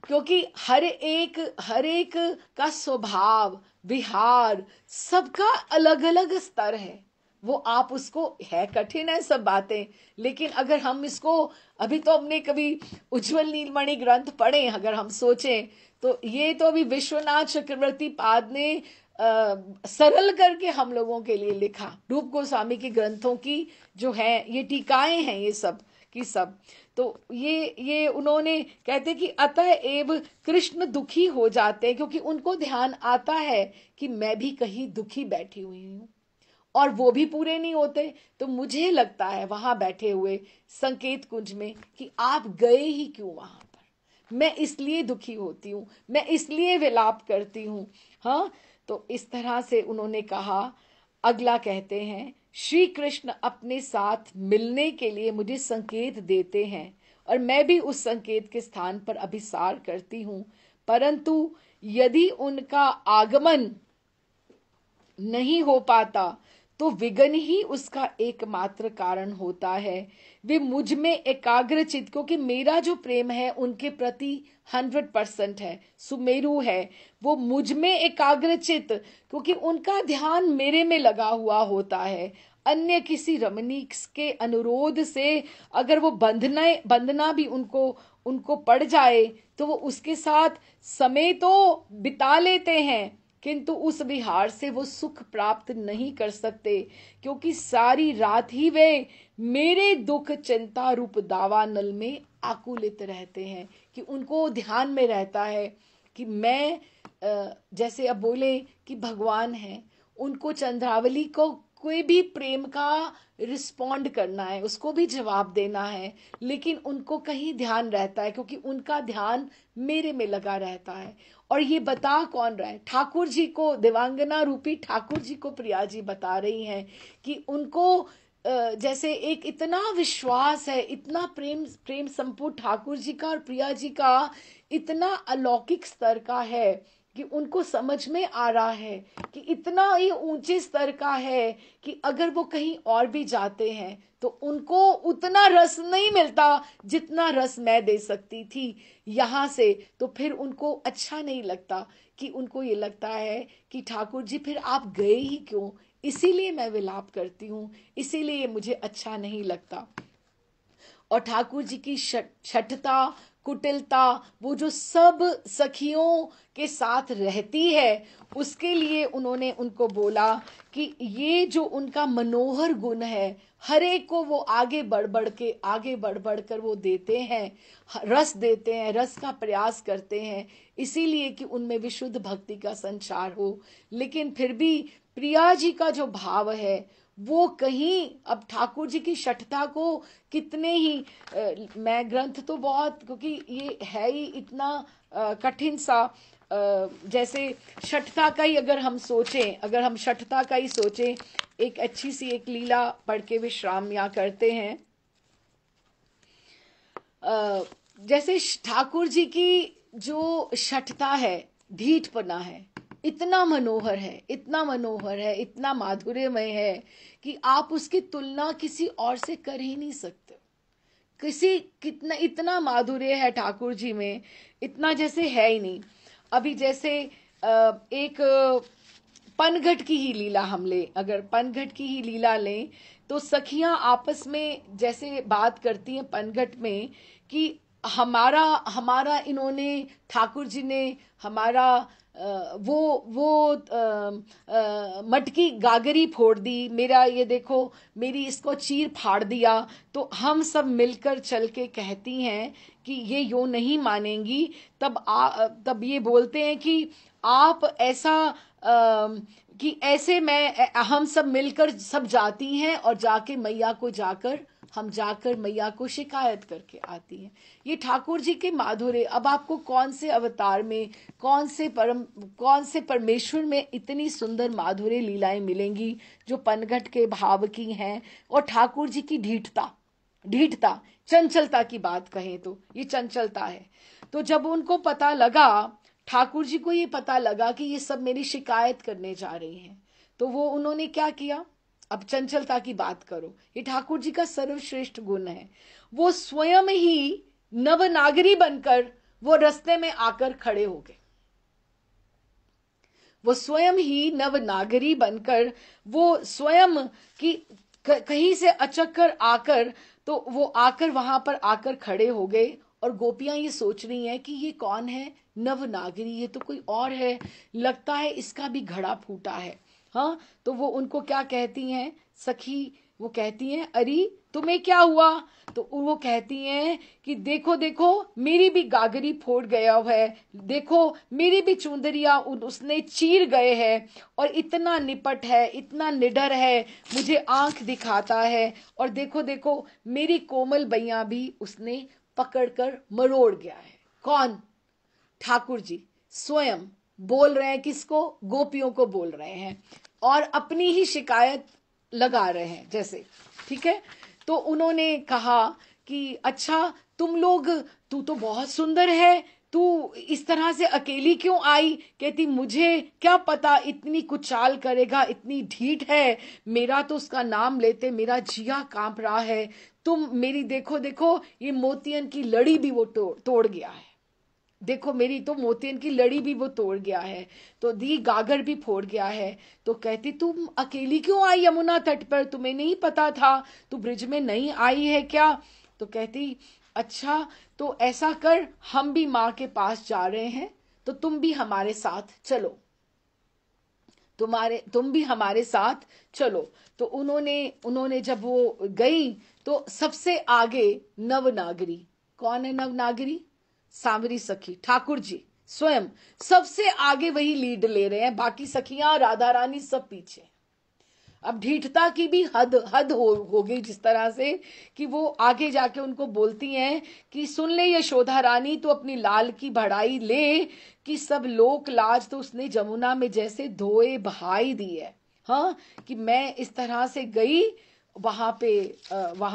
Speaker 1: क्योंकि हर एक का स्वभाव, विहार, सबका अलग अलग स्तर है। वो आप उसको, है कठिन है सब बातें, लेकिन अगर हम इसको, अभी तो हमने कभी उज्जवल नीलमणि ग्रंथ पढ़े, अगर हम सोचें तो ये तो अभी विश्वनाथ चक्रवर्ती पाद ने सरल करके हम लोगों के लिए लिखा। रूप गोस्वामी के ग्रंथों की जो है ये टीकाएं हैं, ये सब की सब। तो ये उन्होंने कहते कि अतः एव कृष्ण दुखी हो जाते हैं, क्योंकि उनको ध्यान आता है कि मैं भी कहीं दुखी बैठी हुई हूं और वो भी पूरे नहीं होते। तो मुझे लगता है वहां बैठे हुए संकेत कुंज में कि आप गए ही क्यों वहां पर, मैं इसलिए दुखी होती हूं, मैं इसलिए विलाप करती हूं। हाँ, तो इस तरह से उन्होंने कहा। अगला कहते हैं, श्री कृष्ण अपने साथ मिलने के लिए मुझे संकेत देते हैं और मैं भी उस संकेत के स्थान पर अभिसार करती हूं, परंतु यदि उनका आगमन नहीं हो पाता तो विघ्न ही उसका एकमात्र कारण होता है। वे मुझ में एकाग्रचित, क्योंकि मेरा जो प्रेम है उनके प्रति 100% है, सुमेरु है, वो मुझ में एकाग्रचित, क्योंकि उनका ध्यान मेरे में लगा हुआ होता है। अन्य किसी रमणीक के अनुरोध से अगर वो बंधना भी उनको पड़ जाए तो वो उसके साथ समय तो बिता लेते हैं, किंतु उस विहार से वो सुख प्राप्त नहीं कर सकते, क्योंकि सारी रात ही वे मेरे दुख चिंता रूप दावानल में आकुलित रहते हैं। कि उनको ध्यान में रहता है कि मैं, जैसे अब बोले कि भगवान है, उनको चंद्रावली को कोई भी प्रेम का रिस्पॉन्ड करना है, उसको भी जवाब देना है, लेकिन उनको कहीं ध्यान रहता है, क्योंकि उनका ध्यान मेरे में लगा रहता है। और ये बता कौन रहा है? ठाकुर जी को, देवांगना रूपी ठाकुर जी को प्रिया जी बता रही हैं कि उनको जैसे एक इतना विश्वास है, इतना प्रेम संपूर्ण ठाकुर जी का और प्रिया जी का इतना अलौकिक स्तर का है कि उनको समझ में आ रहा है कि इतना ये ऊंचे स्तर का है कि अगर वो कहीं और भी जाते हैं तो उनको उतना रस नहीं मिलता जितना रस मैं दे सकती थी यहाँ से। तो फिर उनको अच्छा नहीं लगता, कि उनको ये लगता है कि ठाकुर जी फिर आप गए ही क्यों, इसीलिए मैं विलाप करती हूँ, इसीलिए मुझे अच्छा नहीं लगता। और ठाकुर जी की छठता कुटिलता, वो जो सब सखियों के साथ रहती है, उसके लिए उन्होंने उनको बोला कि ये जो उनका मनोहर गुण है, हर एक को वो आगे बढ़ बढ़ कर वो देते हैं, रस देते हैं, रस का प्रयास करते हैं, इसीलिए कि उनमें विशुद्ध भक्ति का संचार हो। लेकिन फिर भी प्रिया जी का जो भाव है वो कहीं, अब ठाकुर जी की शठता को कितने ही मैं ग्रंथ तो बहुत, क्योंकि ये है ही इतना कठिन सा, जैसे शठता का ही अगर हम सोचें, अगर हम शठता का ही सोचें, एक अच्छी सी एक लीला पढ़ के विश्राम यहाँ करते हैं। जैसे ठाकुर जी की जो शठता है, ढीठपना है, इतना मनोहर है, इतना मनोहर है, इतना माधुर्यमय है कि आप उसकी तुलना किसी और से कर ही नहीं सकते। कितना इतना माधुर्य है ठाकुर जी में, इतना जैसे है ही नहीं। अभी जैसे एक पनघट की ही लीला हम ले, अगर पनघट की ही लीला लें तो सखियां आपस में जैसे बात करती हैं पनघट में कि हमारा हमारा इन्होंने, ठाकुर जी ने हमारा वो मटकी गागरी फोड़ दी, मेरा ये देखो, मेरी इसको चीर फाड़ दिया। तो हम सब मिलकर चल के कहती हैं कि ये यो नहीं मानेंगी। तब ये बोलते हैं कि आप ऐसा कि ऐसे हम सब मिलकर सब जाती हैं और जाके मैया को हम जाकर मैया को शिकायत करके आती हैं। ये ठाकुर जी के माधुर्य। अब आपको कौन से अवतार में, कौन से परमेश्वर में इतनी सुंदर माधुर्य लीलाएं मिलेंगी जो पनघट के भाव की हैं। और ठाकुर जी की ढीठता, चंचलता की बात कहें तो ये चंचलता है। तो जब उनको पता लगा, ठाकुर जी को ये पता लगा कि ये सब मेरी शिकायत करने जा रही हैं, तो वो उन्होंने क्या किया, अब चंचलता की बात करो, ये ठाकुर जी का सर्वश्रेष्ठ गुण है। वो स्वयं ही नवनागरी बनकर वो रास्ते में आकर खड़े हो गए। वो स्वयं ही नवनागरी बनकर वो स्वयं की कहीं से अचक कर आकर, तो वो आकर वहां पर आकर खड़े हो गए। और गोपियां ये सोच रही हैं कि ये कौन है नवनागरी, ये तो कोई और है, लगता है इसका भी घड़ा फूटा है। हाँ, तो वो उनको क्या कहती हैं सखी, वो कहती हैं अरे तुम्हें क्या हुआ। तो वो कहती हैं कि देखो देखो मेरी भी गागरी फोड़ गया है, देखो मेरी भी चुंदरिया उसने चीर गए हैं, और इतना निपट है, इतना निडर है, मुझे आंख दिखाता है, और देखो देखो मेरी कोमल बैया भी उसने पकड़कर मरोड़ गया है। कौन? ठाकुर जी स्वयं बोल रहे हैं। किसको? गोपियों को बोल रहे हैं और अपनी ही शिकायत लगा रहे हैं जैसे। ठीक है, तो उन्होंने कहा कि अच्छा तुम लोग, तू तो बहुत सुंदर है, तू इस तरह से अकेली क्यों आई? कहती मुझे क्या पता इतनी कुचाल करेगा, इतनी ढीठ है, मेरा तो उसका नाम लेते मेरा जिया कांप रहा है। तुम मेरी देखो देखो ये मोतियन की लड़ी भी वो तोड़ गया है, देखो मेरी तो मोतियन की लड़ी भी वो तोड़ गया है, तो दी गागर भी फोड़ गया है। तो कहती तुम अकेली क्यों आई यमुना तट पर, तुम्हें नहीं पता था, तू ब्रिज में नहीं आई है क्या? तो कहती अच्छा तो ऐसा कर, हम भी माँ के पास जा रहे हैं, तो तुम भी हमारे साथ चलो, तुम भी हमारे साथ चलो। तो उन्होंने जब वो गई तो सबसे आगे नवनागरी, कौन है नवनागरी? सांवरी सखी, ठाकुर जी स्वयं सबसे आगे वही लीड ले रहे हैं, बाकी सखियां राधा रानी सब पीछे। अब ढीठता की भी हद हो गई, जिस तरह से कि वो आगे जाके उनको बोलती हैं कि सुन ले यशोदा रानी, तो अपनी लाल की बढ़ाई ले कि सब लोक लाज तो उसने जमुना में जैसे धोए बहाई दी है। हाँ, कि मैं इस तरह से गई वहां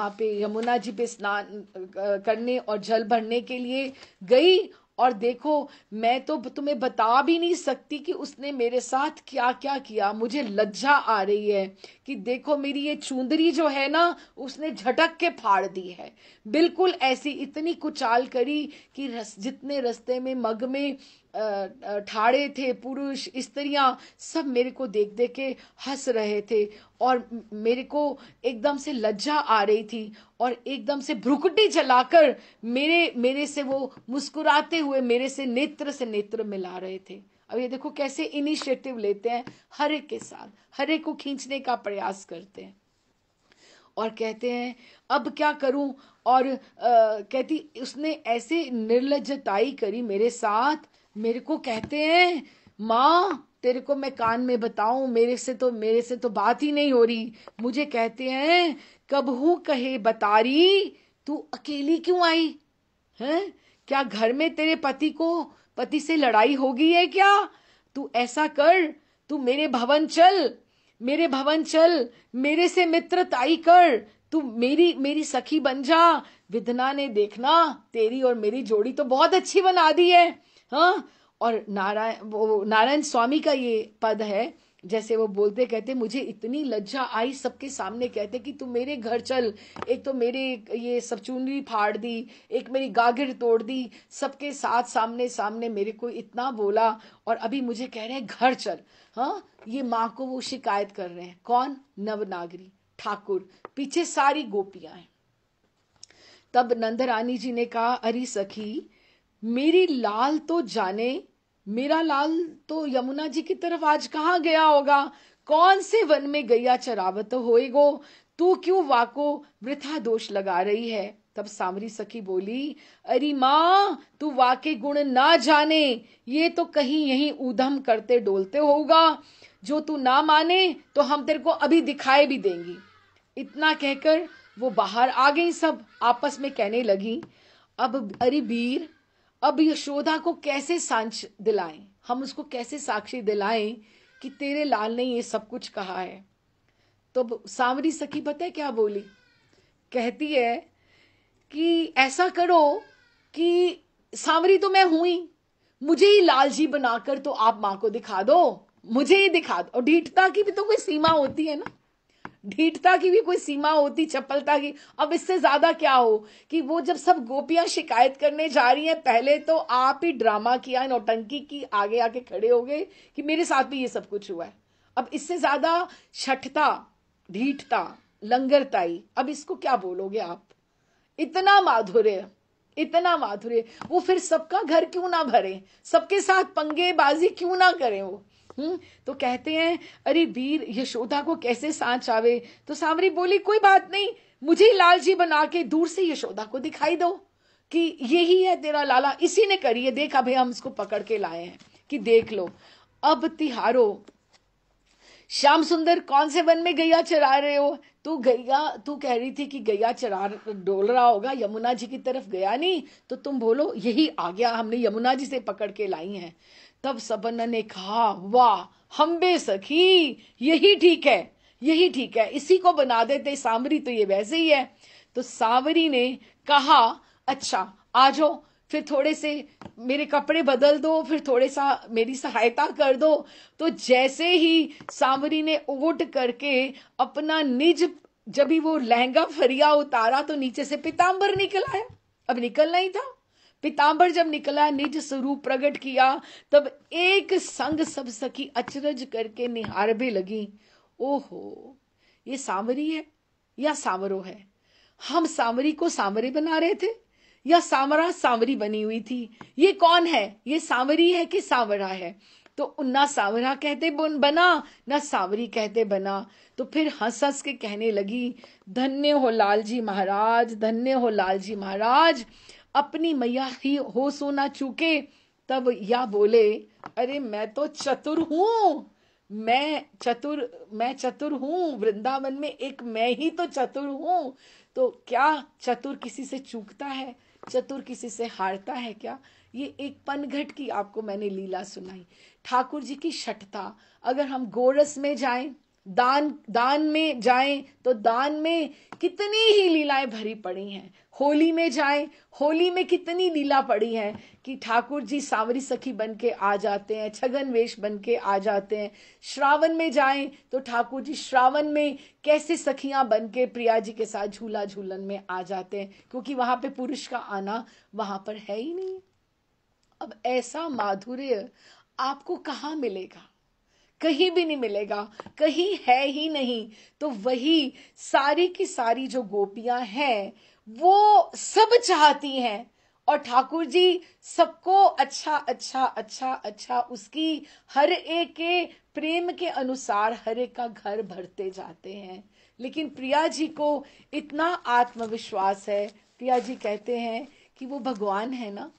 Speaker 1: पे यमुना जी पे स्नान करने और जल भरने के लिए गई, और देखो मैं तो तुम्हें बता भी नहीं सकती कि उसने मेरे साथ क्या क्या किया। मुझे लज्जा आ रही है कि देखो मेरी ये चुंदरी जो है ना, उसने झटक के फाड़ दी है, बिल्कुल ऐसी, इतनी कुचाल करी कि जितने रास्ते में मग में ठाड़े थे पुरुष स्त्रियां, सब मेरे को देख देख के हंस रहे थे। और मेरे को एकदम से लज्जा आ रही थी और एकदम से भ्रुकुटी चलाकर मेरे से वो मुस्कुराते हुए मेरे से नेत्र मिला रहे थे। अब ये देखो कैसे इनिशिएटिव लेते हैं, हर एक के साथ हर एक को खींचने का प्रयास करते हैं और कहते हैं अब क्या करूं। और कहती उसने ऐसे निर्लज्जताई करी मेरे साथ, मेरे को कहते हैं माँ तेरे को मैं कान में बताऊं, मेरे से तो बात ही नहीं हो रही। मुझे कहते हैं कबहू कहे बतारी तू अकेली क्यों आई है, क्या घर में तेरे पति से लड़ाई हो गई है क्या? तू ऐसा कर, तू मेरे भवन चल, मेरे से मित्रताई कर, तू मेरी सखी बन जा। विधना ने देखना तेरी और मेरी जोड़ी तो बहुत अच्छी बना दी है। हाँ, और नारायण स्वामी का ये पद है, जैसे वो बोलते कहते मुझे इतनी लज्जा आई सबके सामने, कहते कि तू मेरे घर चल, एक तो मेरे ये सब चुनरी फाड़ दी, एक मेरी गागिर तोड़ दी, सबके साथ सामने सामने मेरे को इतना बोला और अभी मुझे कह रहे हैं घर चल। हाँ, ये माँ को वो शिकायत कर रहे हैं। कौन? नवनागरी ठाकुर, पीछे सारी गोपियां हैं। तब नंदरानी जी ने कहा अरे सखी, मेरी लाल तो जाने, मेरा लाल तो यमुना जी की तरफ आज कहाँ गया होगा, कौन से वन में गैया चरावत होएगो, तू क्यों वाको वृथा दोष लगा रही है? तब सांवरी सखी बोली अरे माँ तू वाके गुण ना जाने, ये तो कहीं यहीं ऊधम करते डोलते होगा, जो तू ना माने तो हम तेरे को अभी दिखाए भी देंगी। इतना कहकर वो बाहर आ गई, सब आपस में कहने लगी अब अरे वीर, अब यशोदा को कैसे सांच दिलाएं, हम उसको कैसे साक्षी दिलाएं कि तेरे लाल ने ये सब कुछ कहा है। तो सांवरी सखी पता है क्या बोली? कहती है कि ऐसा करो कि सांवरी तो मैं हुई, मुझे ही लालजी बनाकर तो आप माँ को दिखा दो, मुझे ही दिखा दो। और ढीठता की भी तो कोई सीमा होती है ना, ढीठता की भी कोई सीमा होती, चपलता की। अब इससे ज्यादा क्या हो कि वो जब सब गोपियां शिकायत करने जा रही हैं, पहले तो आप ही ड्रामा किया, नौटंकी की, आगे आके खड़े हो गए कि मेरे साथ भी ये सब कुछ हुआ है। अब इससे ज्यादा छठता, ढीठता, लंगरताई, अब इसको क्या बोलोगे आप? इतना माधुर्य, इतना माधुर्य, वो फिर सबका घर क्यों ना भरे, सबके साथ पंगेबाजी क्यों ना करें वो। तो कहते हैं अरे वीर, यशोदा को कैसे सांच आवे? तो सांवरी बोली कोई बात नहीं, मुझे ही लालजी बना के दूर से यशोदा को दिखाई दो कि यही है तेरा लाला, इसी ने करी है, देख अभी हम इसको पकड़ के लाए हैं कि देख लो। अब तिहारो, श्याम सुंदर कौन से वन में गैया चरा रहे हो? तू कह रही थी कि गैया चरा डोल रहा होगा, यमुना जी की तरफ गया नहीं, तो तुम बोलो यही आ गया, हमने यमुना जी से पकड़ के लाई हैं। तब सबन ने कहा वाह हम्बे सखी, यही ठीक है, यही ठीक है, इसी को बना देते सांवरी, तो ये वैसे ही है। तो सांवरी ने कहा अच्छा आ जाओ, फिर थोड़े से मेरे कपड़े बदल दो, फिर थोड़े सा मेरी सहायता कर दो। तो जैसे ही सांवरी ने ओट करके अपना निज, जब भी वो लहंगा फरिया उतारा तो नीचे से पीतांबर निकल आया, अब निकलना ही था। पीतांबर जब निकला, निज स्वरूप प्रकट किया, तब एक संग सब सखी अचरज करके निहारबे लगी। ओहो, ये सांवरी है या सांवरो है? हम सांवरी को सांवरे बना रहे थे या सांवरा सांवरी बनी हुई थी? ये कौन है? ये सांवरी है कि सांवरा है? तो ना सांवरा कहते बना, ना सांवरी कहते बना। तो फिर हंस हंस के कहने लगी धन्य हो लालजी महाराज, धन्य हो लालजी महाराज, अपनी मैया ही हो सो ना चूके। तब या बोले अरे मैं तो चतुर हूं, मैं चतुर हूं, वृंदावन में एक मैं ही तो चतुर हूं। तो क्या चतुर किसी से चूकता है? चतुर किसी से हारता है क्या? ये एक पनघट की आपको मैंने लीला सुनाई, ठाकुर जी की शठता। अगर हम गोरस में जाएं, दान में जाएं, तो दान में कितनी ही लीलाएं भरी पड़ी हैं। होली में जाएं, होली में कितनी लीला पड़ी है कि ठाकुर जी सांवरी सखी बन के आ जाते हैं, छगन वेश बन के आ जाते हैं। श्रावण में जाएं तो ठाकुर जी श्रावण में कैसे सखियां बन के प्रिया जी के साथ झूला झूलन में आ जाते हैं, क्योंकि वहां पे पुरुष का आना वहां पर है ही नहीं। अब ऐसा माधुर्य आपको कहाँ मिलेगा? कहीं भी नहीं मिलेगा, कहीं है ही नहीं। तो वही सारी की सारी जो गोपियां हैं वो सब चाहती हैं, और ठाकुर जी सबको अच्छा अच्छा अच्छा अच्छा उसकी हर एक के प्रेम के अनुसार हर एक का घर भरते जाते हैं। लेकिन प्रिया जी को इतना आत्मविश्वास है, प्रिया जी कहते हैं कि वो भगवान है ना,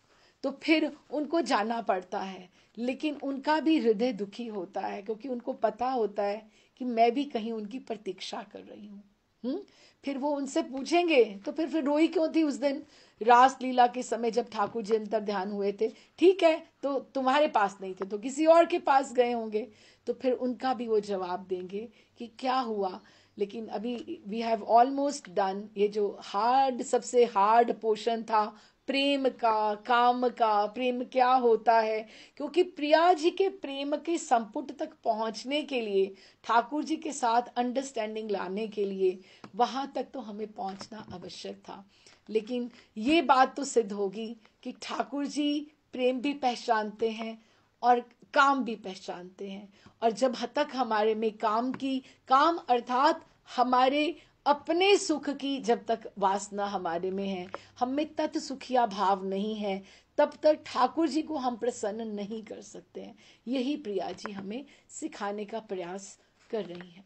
Speaker 1: तो फिर उनको जाना पड़ता है, लेकिन उनका भी हृदय दुखी होता है, क्योंकि उनको पता होता है कि मैं भी कहीं उनकी प्रतीक्षा कर रही हूँ। फिर वो उनसे पूछेंगे, तो फिर रोई क्यों थी उस दिन रास लीला के समय जब ठाकुर जी अंतर ध्यान हुए थे? ठीक है, तो तुम्हारे पास नहीं थे तो किसी और के पास गए होंगे, तो फिर उनका भी वो जवाब देंगे कि क्या हुआ। लेकिन अभी वी हैव ऑलमोस्ट डन ये जो सबसे हार्ड पोर्शन था प्रेम का, काम का। प्रेम क्या होता है, क्योंकि प्रिया जी के प्रेम के संपुट तक पहुंचने के लिए, ठाकुर जी के साथ अंडरस्टैंडिंग लाने के लिए वहां तक तो हमें पहुंचना आवश्यक था। लेकिन ये बात तो सिद्ध होगी कि ठाकुर जी प्रेम भी पहचानते हैं और काम भी पहचानते हैं। और जब तक हमारे में काम अर्थात हमारे अपने सुख की जब तक वासना हमारे में है, हम में तत् सुखिया भाव नहीं है, तब तक ठाकुर जी को हम प्रसन्न नहीं कर सकते हैं। यही प्रिया जी हमें सिखाने का प्रयास कर रही हैं।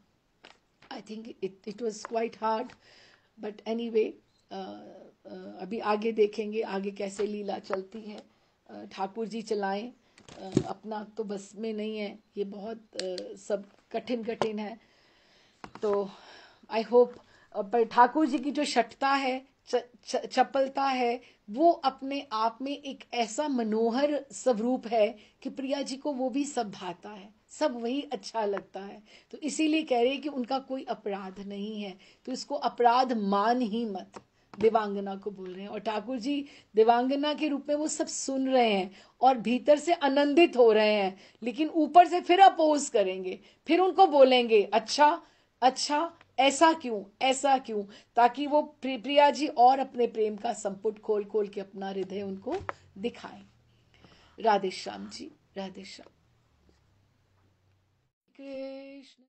Speaker 1: I think it was quite hard, but any way अभी आगे देखेंगे आगे कैसे लीला चलती है। ठाकुर जी चलाएं, अपना तो बस में नहीं है, ये बहुत सब कठिन कठिन है। तो आई होप, पर ठाकुर जी की जो शठता है, चपलता है, वो अपने आप में एक ऐसा मनोहर स्वरूप है कि प्रिया जी को वो भी सब भाता है, सब वही अच्छा लगता है। तो इसीलिए कह रहे हैं कि उनका कोई अपराध नहीं है, तो इसको अपराध मान ही मत, देवांगना को बोल रहे हैं। और ठाकुर जी देवांगना के रूप में वो सब सुन रहे हैं और भीतर से आनंदित हो रहे हैं, लेकिन ऊपर से फिर अपोज करेंगे, फिर उनको बोलेंगे अच्छा अच्छा ऐसा क्यों, ऐसा क्यों, ताकि वो प्रिया जी और अपने प्रेम का संपुट खोल खोल के अपना हृदय उनको दिखाएं। राधे श्याम जी, राधे श्याम। कृष्ण।